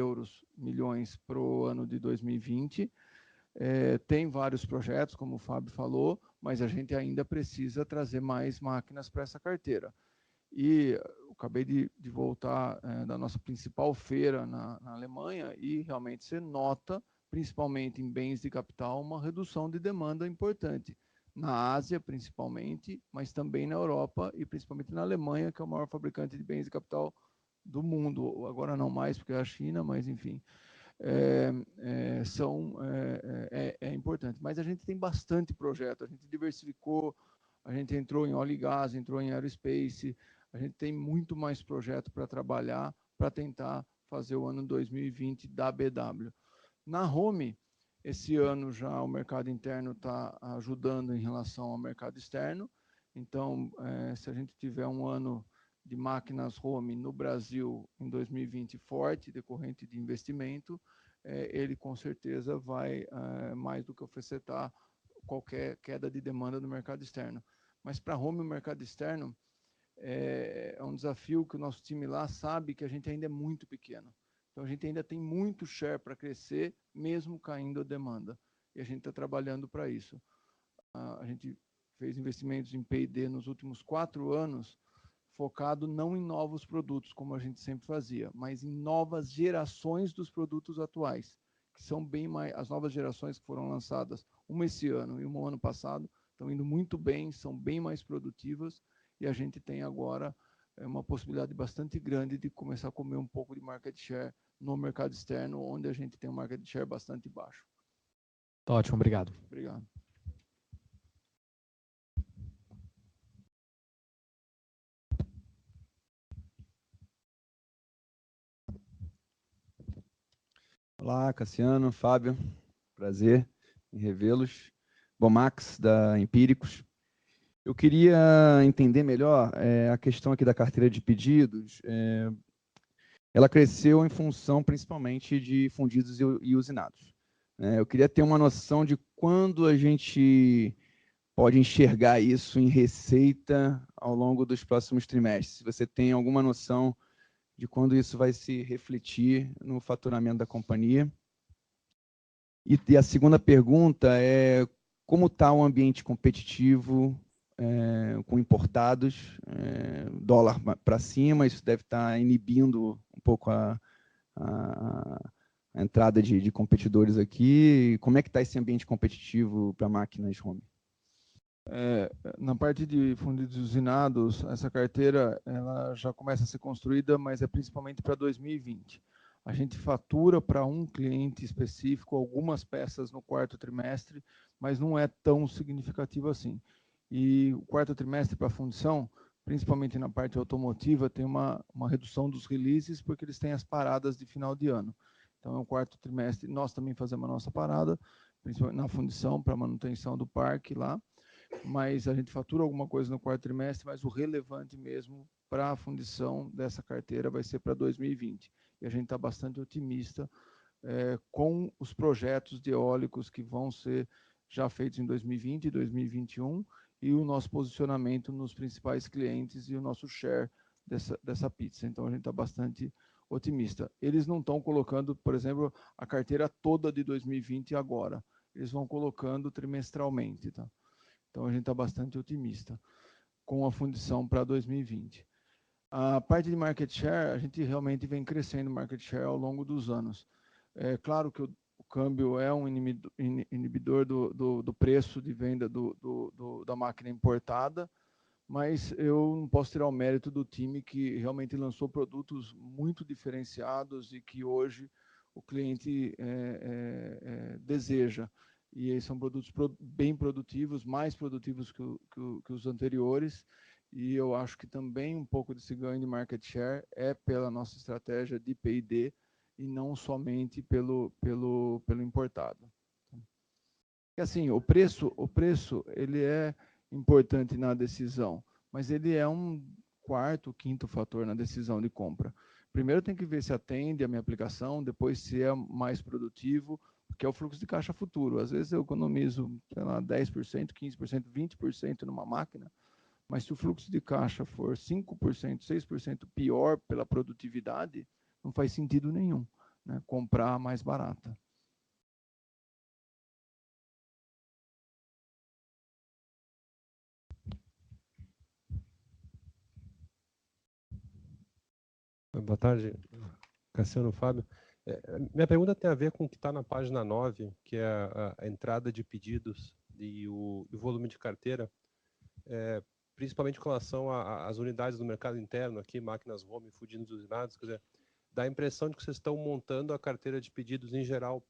milhões para o ano de 2020. Tem vários projetos, como o Fábio falou, mas a gente ainda precisa trazer mais máquinas para essa carteira. E eu acabei de voltar da nossa principal feira na Alemanha, e realmente você nota, principalmente em bens de capital, uma redução de demanda importante. Na Ásia, principalmente, mas também na Europa e principalmente na Alemanha, que é o maior fabricante de bens de capital do mundo. Agora não mais, porque é a China, mas enfim. É importante. Mas a gente tem bastante projeto, a gente diversificou, a gente entrou em óleo e gás, entrou em aerospace, a gente tem muito mais projeto para trabalhar, para tentar fazer o ano 2020 da BW. Na Home, esse ano já o mercado interno está ajudando em relação ao mercado externo. Então, se a gente tiver um ano de máquinas Home no Brasil em 2020 forte, decorrente de investimento, ele com certeza vai mais do que oferecer qualquer queda de demanda no mercado externo. Mas para Home, o mercado externo é um desafio que o nosso time lá sabe que a gente ainda é muito pequeno. Então, a gente ainda tem muito share para crescer, mesmo caindo a demanda. E a gente está trabalhando para isso. A gente fez investimentos em P&D nos últimos 4 anos, focado não em novos produtos, como a gente sempre fazia, mas em novas gerações dos produtos atuais, que são bem mais... As novas gerações que foram lançadas, uma esse ano e uma ano passado, estão indo muito bem, são bem mais produtivas, e a gente tem agora uma possibilidade bastante grande de começar a comer um pouco de market share no mercado externo, onde a gente tem um market share bastante baixo. Tá ótimo, obrigado. Obrigado. Olá, Cassiano, Fábio, prazer em revê-los. Bom, Max, da Empíricos. Eu queria entender melhor a questão aqui da carteira de pedidos. Ela cresceu em função principalmente de fundidos e usinados. Eu queria ter uma noção de quando a gente pode enxergar isso em receita ao longo dos próximos trimestres. Se você tem alguma noção de quando isso vai se refletir no faturamento da companhia. E a segunda pergunta é como está o ambiente competitivo com importados, dólar para cima, isso deve estar inibindo um pouco a entrada de competidores aqui. Como é que está esse ambiente competitivo para máquinas Home? Na parte de fundidos usinados, essa carteira ela já começa a ser construída, mas é principalmente para 2020. A gente fatura para um cliente específico algumas peças no 4º trimestre, mas não é tão significativo assim. E o 4º trimestre para fundição principalmente na parte automotiva, tem uma redução dos releases, porque eles têm as paradas de final de ano. Então, é o quarto trimestre, nós também fazemos a nossa parada, principalmente na fundição, para manutenção do parque lá, mas a gente fatura alguma coisa no quarto trimestre, mas o relevante mesmo para a fundição dessa carteira vai ser para 2020. E a gente está bastante otimista com os projetos de eólicos que vão ser já feitos em 2020 e 2021, e o nosso posicionamento nos principais clientes e o nosso share dessa pizza. Então, a gente está bastante otimista. Eles não estão colocando, por exemplo, a carteira toda de 2020 agora. Eles vão colocando trimestralmente. Tá? Então, a gente está bastante otimista com a fundição para 2020. A parte de market share, a gente realmente vem crescendo market share ao longo dos anos. É claro que o câmbio é um inibidor do preço de venda da máquina importada, mas eu não posso tirar o mérito do time que realmente lançou produtos muito diferenciados e que hoje o cliente deseja. E aí são produtos bem produtivos, mais produtivos que os anteriores, e eu acho que também um pouco desse ganho de market share é pela nossa estratégia de P&D e não somente pelo importado. E assim, o preço ele é importante na decisão, mas ele é um quarto, quinto fator na decisão de compra. Primeiro tem que ver se atende a minha aplicação, depois se é mais produtivo, que é o fluxo de caixa futuro. Às vezes eu economizo, sei lá, 10%, 15%, 20% numa máquina, mas se o fluxo de caixa for 5%, 6% pior pela produtividade, não faz sentido nenhum, né, comprar mais barata. Boa tarde, Cassiano, Fábio. Minha pergunta tem a ver com o que está na página 9, que é a entrada de pedidos e o volume de carteira, principalmente com relação às unidades do mercado interno, aqui, máquinas home, fundidos usinados, quer dizer, dá a impressão de que vocês estão montando a carteira de pedidos em geral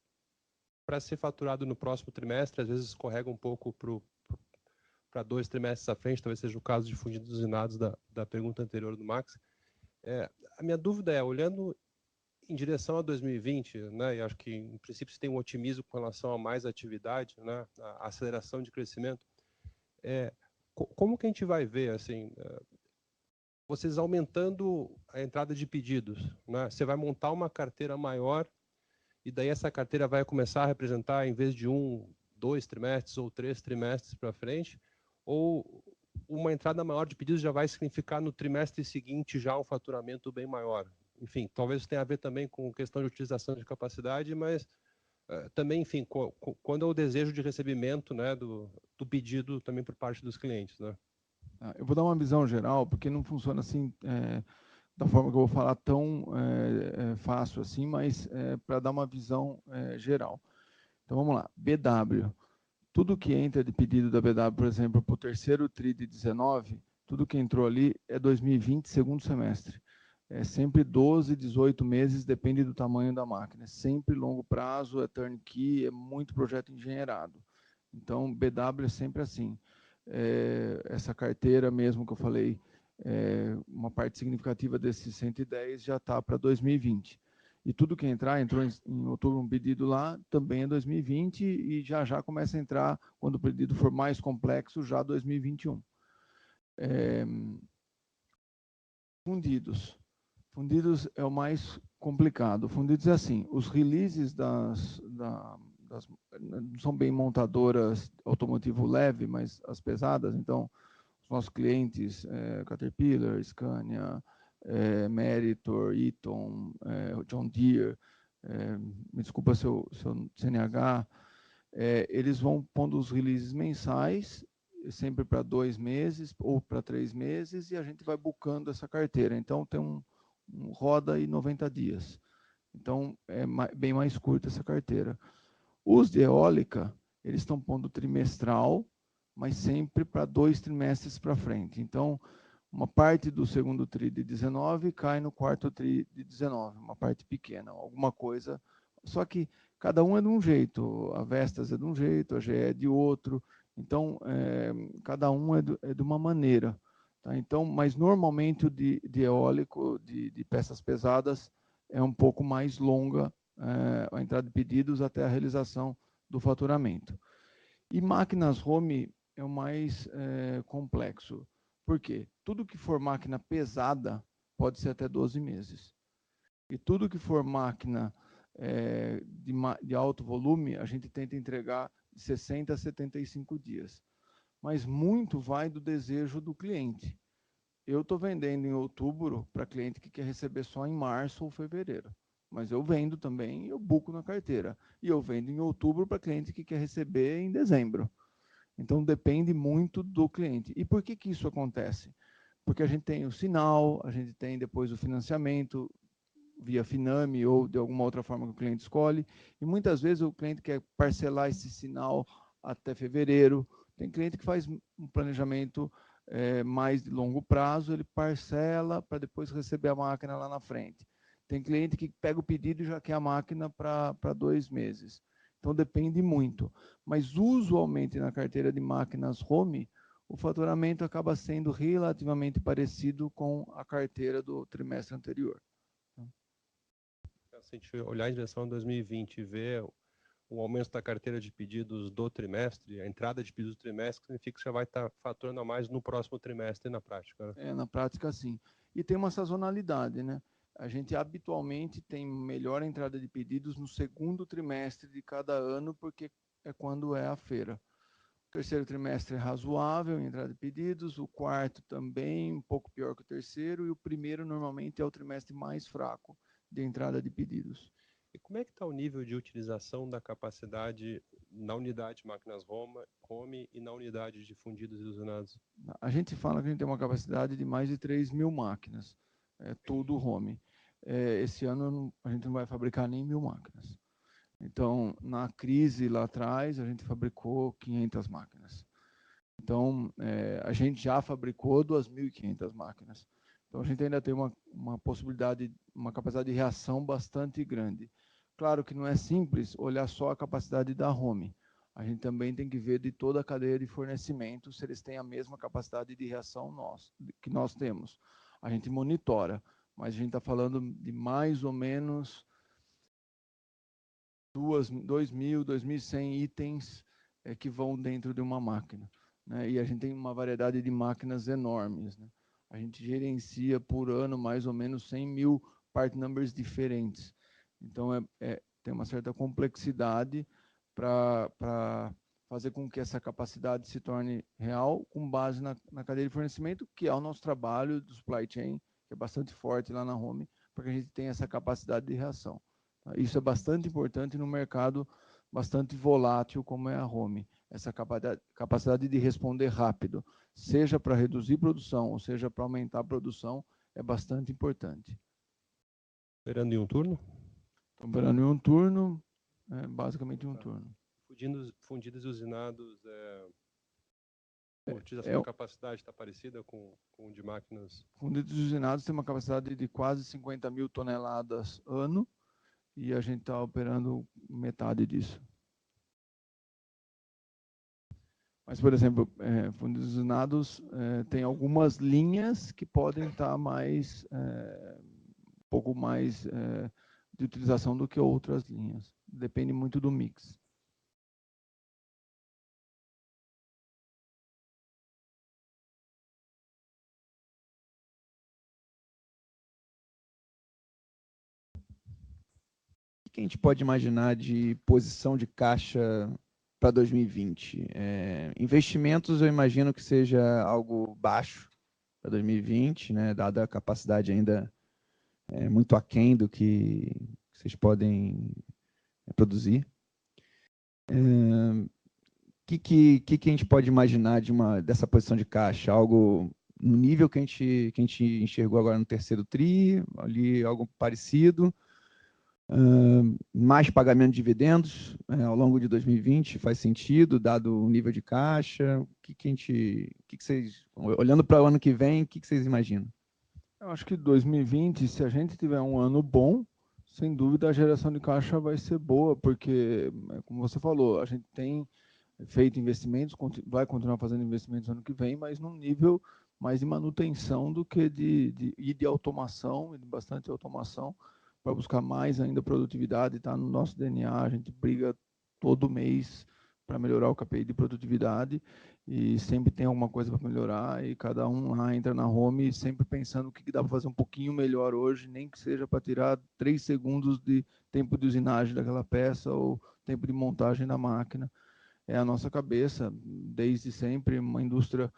para ser faturado no próximo trimestre, às vezes escorrega um pouco para 2 trimestres à frente, talvez seja o caso de fundidos usinados da pergunta anterior do Max. A minha dúvida é, olhando em direção a 2020, né, e acho que, em princípio, você tem um otimismo com relação a mais atividade, né, a aceleração de crescimento, como que a gente vai ver, assim, vocês aumentando a entrada de pedidos, né, você vai montar uma carteira maior e daí essa carteira vai começar a representar, em vez de 1, 2 trimestres ou 3 trimestres para frente, ou uma entrada maior de pedidos já vai significar no trimestre seguinte já um faturamento bem maior? Enfim, talvez tenha a ver também com questão de utilização de capacidade, mas também, enfim, quando é o desejo de recebimento, né, do pedido também por parte dos clientes, né? Eu vou dar uma visão geral, porque não funciona assim da forma que eu vou falar tão fácil assim, mas para dar uma visão geral. Então vamos lá, BW. Tudo que entra de pedido da BW, por exemplo, para o terceiro TRI de 19, tudo que entrou ali é 2020, segundo semestre. É sempre 12, 18 meses, depende do tamanho da máquina. É sempre longo prazo, é turnkey, é muito projeto engenheirado. Então, BW é sempre assim. Essa carteira mesmo que eu falei, uma parte significativa desses 110 já está para 2020. E tudo que entrou em outubro um pedido lá, também é 2020 e já começa a entrar, quando o pedido for mais complexo, já 2021. Fundidos. Fundidos é o mais complicado. Fundidos é assim, os releases não são bem montadoras automotivo leve, mas as pesadas, então, os nossos clientes, Caterpillar, Scania, Meritor, Eaton, John Deere, me desculpa seu CNH, eles vão pondo os releases mensais, sempre para 2 meses ou para 3 meses, e a gente vai bucando essa carteira. Então, tem um roda aí 90 dias. Então, é bem mais curta essa carteira. Os de eólica, eles estão pondo trimestral, mas sempre para 2 trimestres para frente. Então, uma parte do segundo TRI de 19 cai no quarto TRI de 19, uma parte pequena, alguma coisa. Só que cada um é de um jeito, a Vestas é de um jeito, a GE é de outro. Então, cada um é de uma maneira. Tá? Então, mas normalmente o de eólico, de peças pesadas, é um pouco mais longa a entrada de pedidos até a realização do faturamento. E máquinas home é o mais complexo. Por quê? Tudo que for máquina pesada pode ser até 12 meses. E tudo que for máquina de alto volume, a gente tenta entregar de 60 a 75 dias. Mas muito vai do desejo do cliente. Eu estou vendendo em outubro para cliente que quer receber só em março ou fevereiro. Mas eu vendo também, eu buco na carteira. E eu vendo em outubro para cliente que quer receber em dezembro. Então, depende muito do cliente. E por que isso acontece? Porque a gente tem o sinal, a gente tem depois o financiamento via Finame ou de alguma outra forma que o cliente escolhe. E muitas vezes o cliente quer parcelar esse sinal até fevereiro. Tem cliente que faz um planejamento mais de longo prazo, ele parcela para depois receber a máquina lá na frente. Tem cliente que pega o pedido e já quer a máquina para 2 meses. Então, depende muito. Mas, usualmente, na carteira de máquinas home, o faturamento acaba sendo relativamente parecido com a carteira do trimestre anterior. Se a gente olhar em direção a 2020 e ver o aumento da carteira de pedidos do trimestre, a entrada de pedidos do trimestre, significa que você vai estar faturando a mais no próximo trimestre na prática. Né? Na prática, sim. E tem uma sazonalidade, né? A gente habitualmente tem melhor entrada de pedidos no segundo trimestre de cada ano, porque é quando é a feira. O terceiro trimestre é razoável em entrada de pedidos, o quarto também, um pouco pior que o terceiro, e o primeiro normalmente é o trimestre mais fraco de entrada de pedidos. E como é que está o nível de utilização da capacidade na unidade de máquinas home e na unidade de fundidos e usinados? A gente fala que a gente tem uma capacidade de mais de 3.000 máquinas, tudo home. Esse ano a gente não vai fabricar nem 1.000 máquinas. Então, na crise lá atrás, a gente fabricou 500 máquinas. Então, a gente já fabricou 2.500 máquinas. Então, a gente ainda tem uma possibilidade, uma capacidade de reação bastante grande. Claro que não é simples olhar só a capacidade da home. A gente também tem que ver de toda a cadeia de fornecimento se eles têm a mesma capacidade de reação que nós temos. A gente monitora, mas a gente está falando de mais ou menos 2.000, 2.100 itens que vão dentro de uma máquina. Né? E a gente tem uma variedade de máquinas enormes. Né? A gente gerencia por ano mais ou menos 100.000 part numbers diferentes. Então, tem uma certa complexidade para fazer com que essa capacidade se torne real com base na cadeia de fornecimento, que é o nosso trabalho do supply chain, que é bastante forte lá na Home, para que a gente tenha essa capacidade de reação. Isso é bastante importante no mercado bastante volátil como é a Home. Essa capacidade de responder rápido, seja para reduzir produção ou seja para aumentar a produção, é bastante importante. Operando em um turno? Operando em um turno, basicamente um turno. Fundidos e usinados, a utilização da capacidade está parecida com o de máquinas? Fundidos e usinados tem uma capacidade de quase 50.000 toneladas ano, e a gente está operando metade disso. Mas, por exemplo, fundidos e usinados tem algumas linhas que podem estar um pouco mais de utilização do que outras linhas. Depende muito do mix. O que a gente pode imaginar de posição de caixa para 2020? Investimentos, eu imagino que seja algo baixo para 2020, né, dada a capacidade ainda muito aquém do que vocês podem produzir. O que a gente pode imaginar dessa posição de caixa? Algo no nível que a gente enxergou agora no terceiro TRI, ali algo parecido? Mais pagamento de dividendos ao longo de 2020 faz sentido, dado o nível de caixa? O que vocês, olhando para o ano que vem, o que vocês imaginam? Eu acho que 2020, se a gente tiver um ano bom, sem dúvida a geração de caixa vai ser boa, porque, como você falou, a gente tem feito investimentos, vai continuar fazendo investimentos ano que vem, mas num nível mais de manutenção do que de automação, e de bastante automação, para buscar mais ainda produtividade. Está no nosso DNA, a gente briga todo mês para melhorar o KPI de produtividade, e sempre tem alguma coisa para melhorar, e cada um lá entra na home sempre pensando o que dá para fazer um pouquinho melhor hoje, nem que seja para tirar 3 segundos de tempo de usinagem daquela peça ou tempo de montagem da máquina. É a nossa cabeça, desde sempre, uma indústria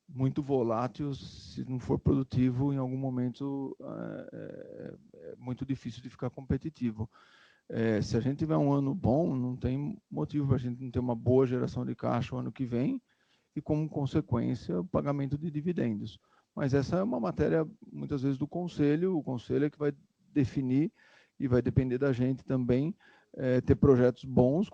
muito volátil. Se não for produtivo, em algum momento é muito difícil de ficar competitivo. Se a gente tiver um ano bom, não tem motivo para a gente não ter uma boa geração de caixa o ano que vem, e, como consequência, o pagamento de dividendos. Mas essa é uma matéria, muitas vezes, do Conselho. O Conselho é que vai definir, e vai depender da gente também ter projetos bons,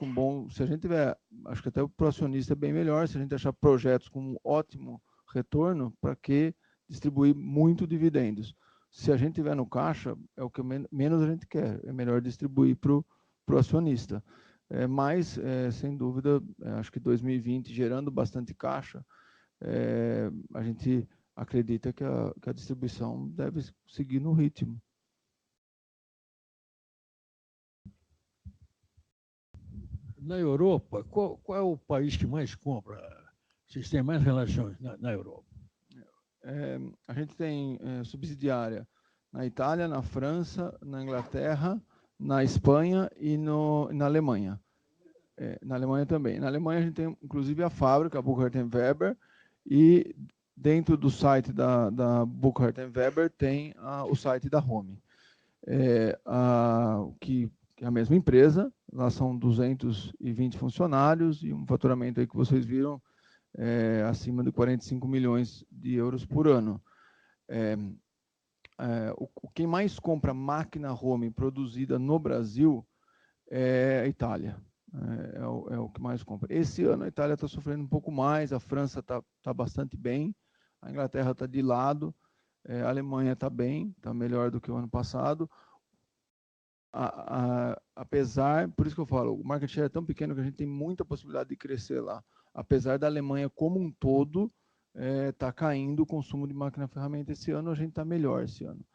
se a gente tiver, acho que até o acionista é bem melhor, se a gente achar projetos com um ótimo retorno, para que distribuir muito dividendos? Se a gente tiver no caixa, é o que menos a gente quer, é melhor distribuir para o acionista. Mas, sem dúvida, acho que 2020, gerando bastante caixa, a gente acredita que a distribuição deve seguir no ritmo. Na Europa, qual é o país que mais compra? Vocês têm mais relações na Europa? A gente tem subsidiária na Itália, na França, na Inglaterra, na Espanha e na Alemanha. Na Alemanha também. Na Alemanha a gente tem, inclusive, a fábrica, a Burkhardt Weber, e dentro do site da Burkhardt Weber tem o site da Home, que é a mesma empresa. Lá são 220 funcionários e um faturamento aí que vocês viram acima de 45 milhões de euros por ano. Quem mais compra máquina Home produzida no Brasil é a Itália. É o que mais compra. Esse ano a Itália está sofrendo um pouco mais, a França está bastante bem, a Inglaterra está de lado, a Alemanha está bem, está melhor do que o ano passado. Apesar, por isso que eu falo, o market share é tão pequeno que a gente tem muita possibilidade de crescer lá. Apesar da Alemanha como um todo tá caindo o consumo de máquina ferramenta esse ano, a gente está melhor esse ano.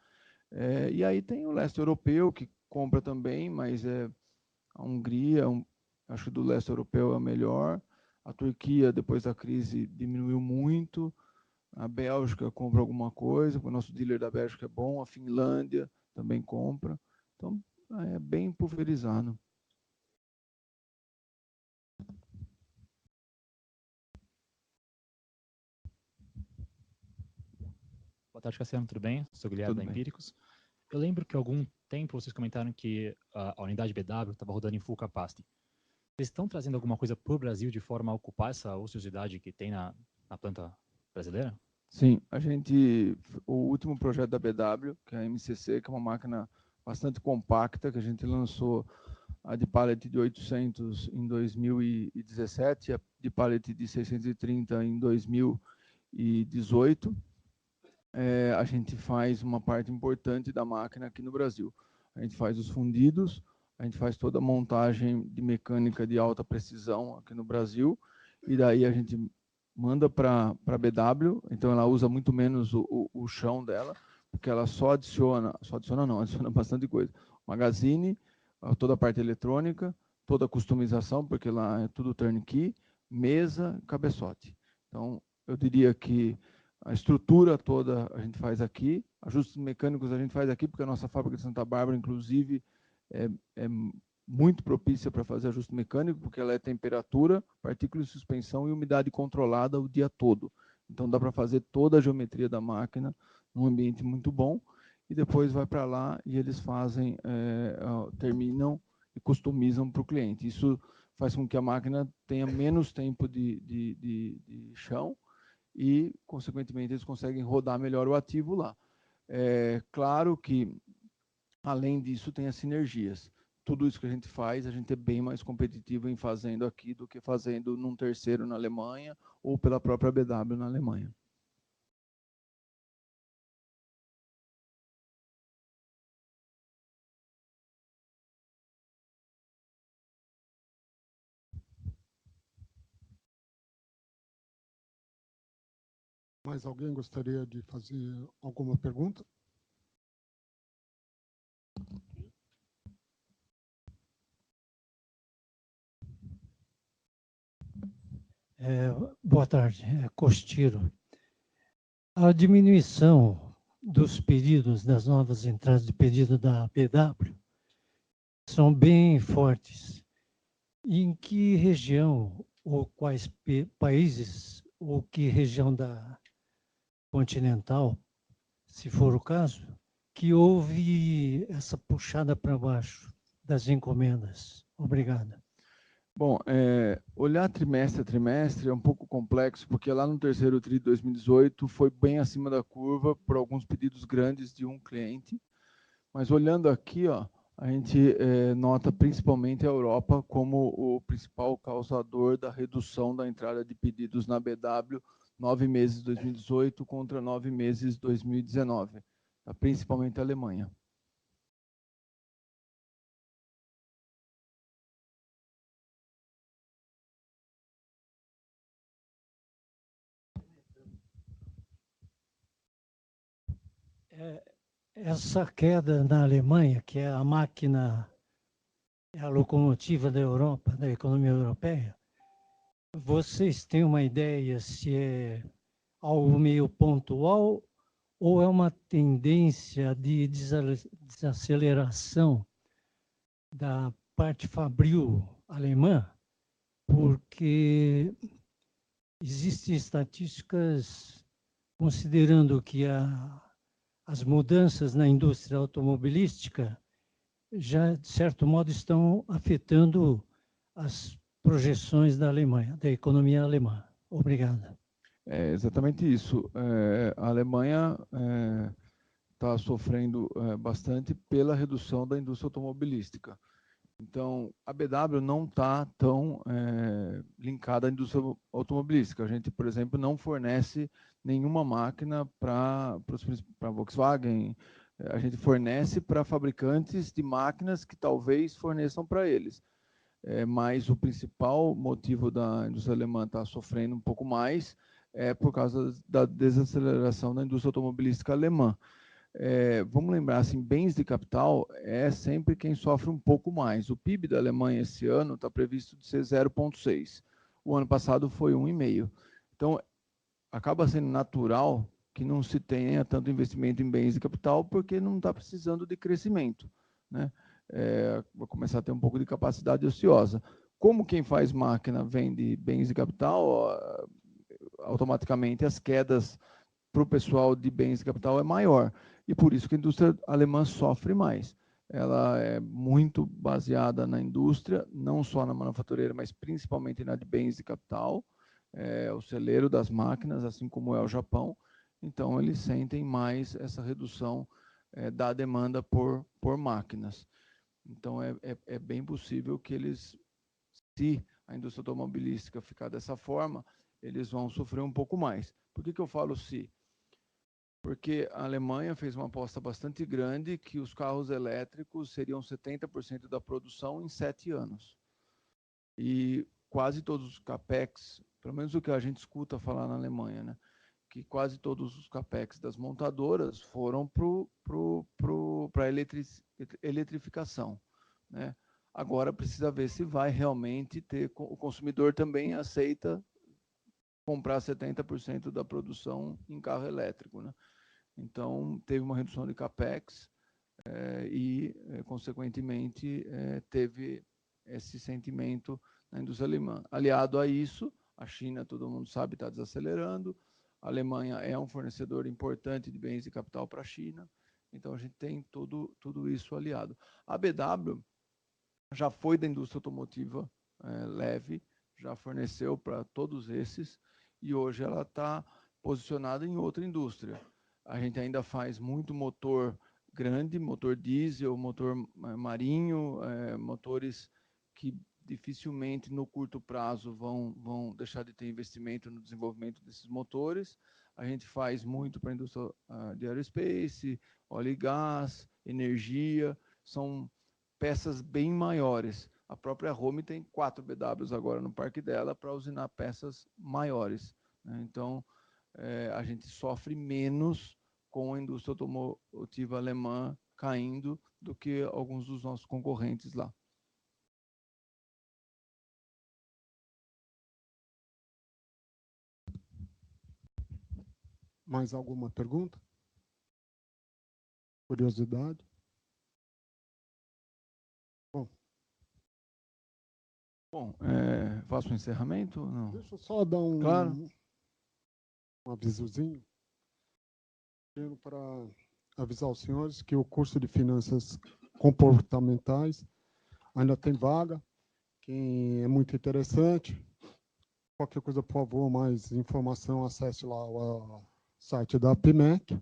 E aí tem o leste europeu que compra também, mas a Hungria, acho que do leste europeu é a melhor. A Turquia, depois da crise, diminuiu muito. A Bélgica compra alguma coisa, o nosso dealer da Bélgica é bom. A Finlândia também compra. Então, é bem pulverizado. Boa tarde, Cassiano, tudo bem? Sou Guilherme da Empíricos. Eu lembro que há algum tempo vocês comentaram que a unidade BW estava rodando em full capacity. Vocês estão trazendo alguma coisa para o Brasil de forma a ocupar essa ociosidade que tem na planta brasileira? Sim, o último projeto da BW, que é a MCC, que é uma máquina bastante compacta, que a gente lançou a de pallet de 800 em 2017, a de pallet de 630 em 2018. A gente faz uma parte importante da máquina aqui no Brasil. A gente faz os fundidos, a gente faz toda a montagem de mecânica de alta precisão aqui no Brasil, e daí a gente manda para a BW, então ela usa muito menos o chão dela, porque ela adiciona bastante coisa. Magazine, toda a parte eletrônica, toda a customização, porque lá é tudo turnkey, mesa, cabeçote. Então, eu diria que a estrutura toda a gente faz aqui, ajustes mecânicos a gente faz aqui, porque a nossa fábrica de Santa Bárbara, inclusive, é muito propícia para fazer ajuste mecânico, porque ela é temperatura, partícula de suspensão e umidade controlada o dia todo. Então, dá para fazer toda a geometria da máquina num ambiente muito bom, e depois vai para lá e eles fazem, terminam e customizam para o cliente. Isso faz com que a máquina tenha menos tempo de chão, e, consequentemente, eles conseguem rodar melhor o ativo lá. Claro que, além disso, tem as sinergias. Tudo isso que a gente é bem mais competitivo em fazendo aqui do que fazendo num terceiro na Alemanha ou pela própria BW na Alemanha. Mais alguém gostaria de fazer alguma pergunta? Boa tarde, Costeiro. A diminuição dos pedidos, das novas entradas de pedido da BW, são bem fortes. Em que região, ou quais países, ou que região da continental, se for o caso, que houve essa puxada para baixo das encomendas? Obrigado. Bom, olhar trimestre a trimestre é um pouco complexo, porque lá no terceiro TRI de 2018 foi bem acima da curva por alguns pedidos grandes de um cliente. Mas olhando aqui, ó, a gente nota principalmente a Europa como o principal causador da redução da entrada de pedidos na BW 9 meses de 2018 contra 9 meses de 2019, tá? Principalmente a Alemanha. Essa queda na Alemanha, que é a máquina, é a locomotiva da Europa, da economia europeia, vocês têm uma ideia se é algo meio pontual ou é uma tendência de desaceleração da parte fabril alemã? Porque existem estatísticas considerando que as mudanças na indústria automobilística já, de certo modo, estão afetando as projeções da Alemanha, da economia alemã. Obrigado. É exatamente isso. A Alemanha está sofrendo bastante pela redução da indústria automobilística. Então, a BW não está tão linkada à indústria automobilística. A gente, por exemplo, não fornece nenhuma máquina para a Volkswagen. A gente fornece para fabricantes de máquinas que talvez forneçam para eles. Mas o principal motivo da indústria alemã estar sofrendo um pouco mais é por causa da desaceleração da indústria automobilística alemã. Vamos lembrar, assim, bens de capital é sempre quem sofre um pouco mais. O PIB da Alemanha esse ano está previsto de ser 0,6. O ano passado foi 1,5. Então, acaba sendo natural que não se tenha tanto investimento em bens de capital, porque não está precisando de crescimento, né? Vai começar a ter um pouco de capacidade ociosa. Como quem faz máquina vende bens de capital, automaticamente as quedas para o pessoal de bens de capital é maior. E por isso que a indústria alemã sofre mais. Ela é muito baseada na indústria, não só na manufatureira, mas principalmente na de bens de capital, o celeiro das máquinas, assim como é o Japão. Então, eles sentem mais essa redução da demanda por máquinas. Então, é bem possível que eles, se a indústria automobilística ficar dessa forma, eles vão sofrer um pouco mais. Por que eu falo se? Porque a Alemanha fez uma aposta bastante grande que os carros elétricos seriam 70% da produção em 7 anos. E quase todos os capex, pelo menos o que a gente escuta falar na Alemanha, né, que quase todos os capex das montadoras foram para a eletrificação, né? Agora precisa ver se vai realmente ter, o consumidor também aceita comprar 70% da produção em carro elétrico, né? Então, teve uma redução de capex consequentemente, teve esse sentimento na indústria alemã. Aliado a isso, a China, todo mundo sabe, está desacelerando. A Alemanha é um fornecedor importante de bens de capital para a China. Então, a gente tem tudo isso aliado. A BW já foi da indústria automotiva leve, já forneceu para todos esses, e hoje ela está posicionada em outra indústria. A gente ainda faz muito motor grande, motor diesel, motor marinho, motores que dificilmente no curto prazo vão deixar de ter investimento no desenvolvimento desses motores. A gente faz muito para a indústria de aerospace, óleo e gás, energia, são peças bem maiores. A própria Home tem 4 BWs agora no parque dela para usinar peças maiores, né? Então, a gente sofre menos com a indústria automotiva alemã caindo do que alguns dos nossos concorrentes lá. Mais alguma pergunta? Curiosidade? Bom, faço um encerramento? Não. Deixa eu só dar um avisozinho para avisar os senhores que o curso de Finanças Comportamentais ainda tem vaga. Quem é muito interessante, qualquer coisa, por favor, mais informação, acesse lá o site da PIMEC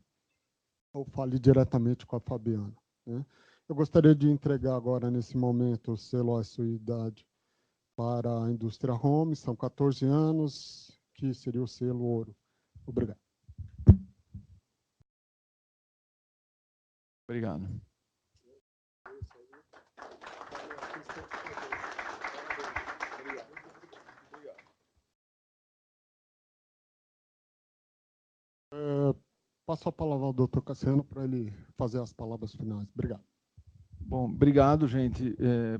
ou fale diretamente com a Fabiana, né? Eu gostaria de entregar agora, nesse momento, o selo à sua idade para a indústria home, são 14 anos, que seria o selo ouro. Obrigado. Obrigado. Passo a palavra ao doutor Cassiano para ele fazer as palavras finais. Obrigado. Bom, obrigado, gente,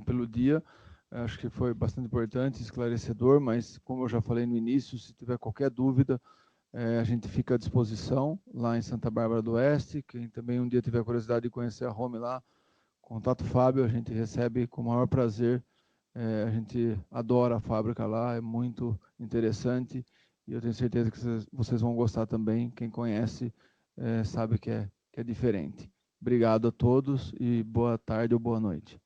pelo dia. Acho que foi bastante importante, esclarecedor, mas, como eu já falei no início, se tiver qualquer dúvida, a gente fica à disposição lá em Santa Bárbara do Oeste. Quem também um dia tiver curiosidade de conhecer a Home lá, contato o Fábio, a gente recebe com o maior prazer. A gente adora a fábrica lá, é muito interessante e eu tenho certeza que vocês vão gostar também. Quem conhece sabe que é diferente. Obrigado a todos e boa tarde ou boa noite.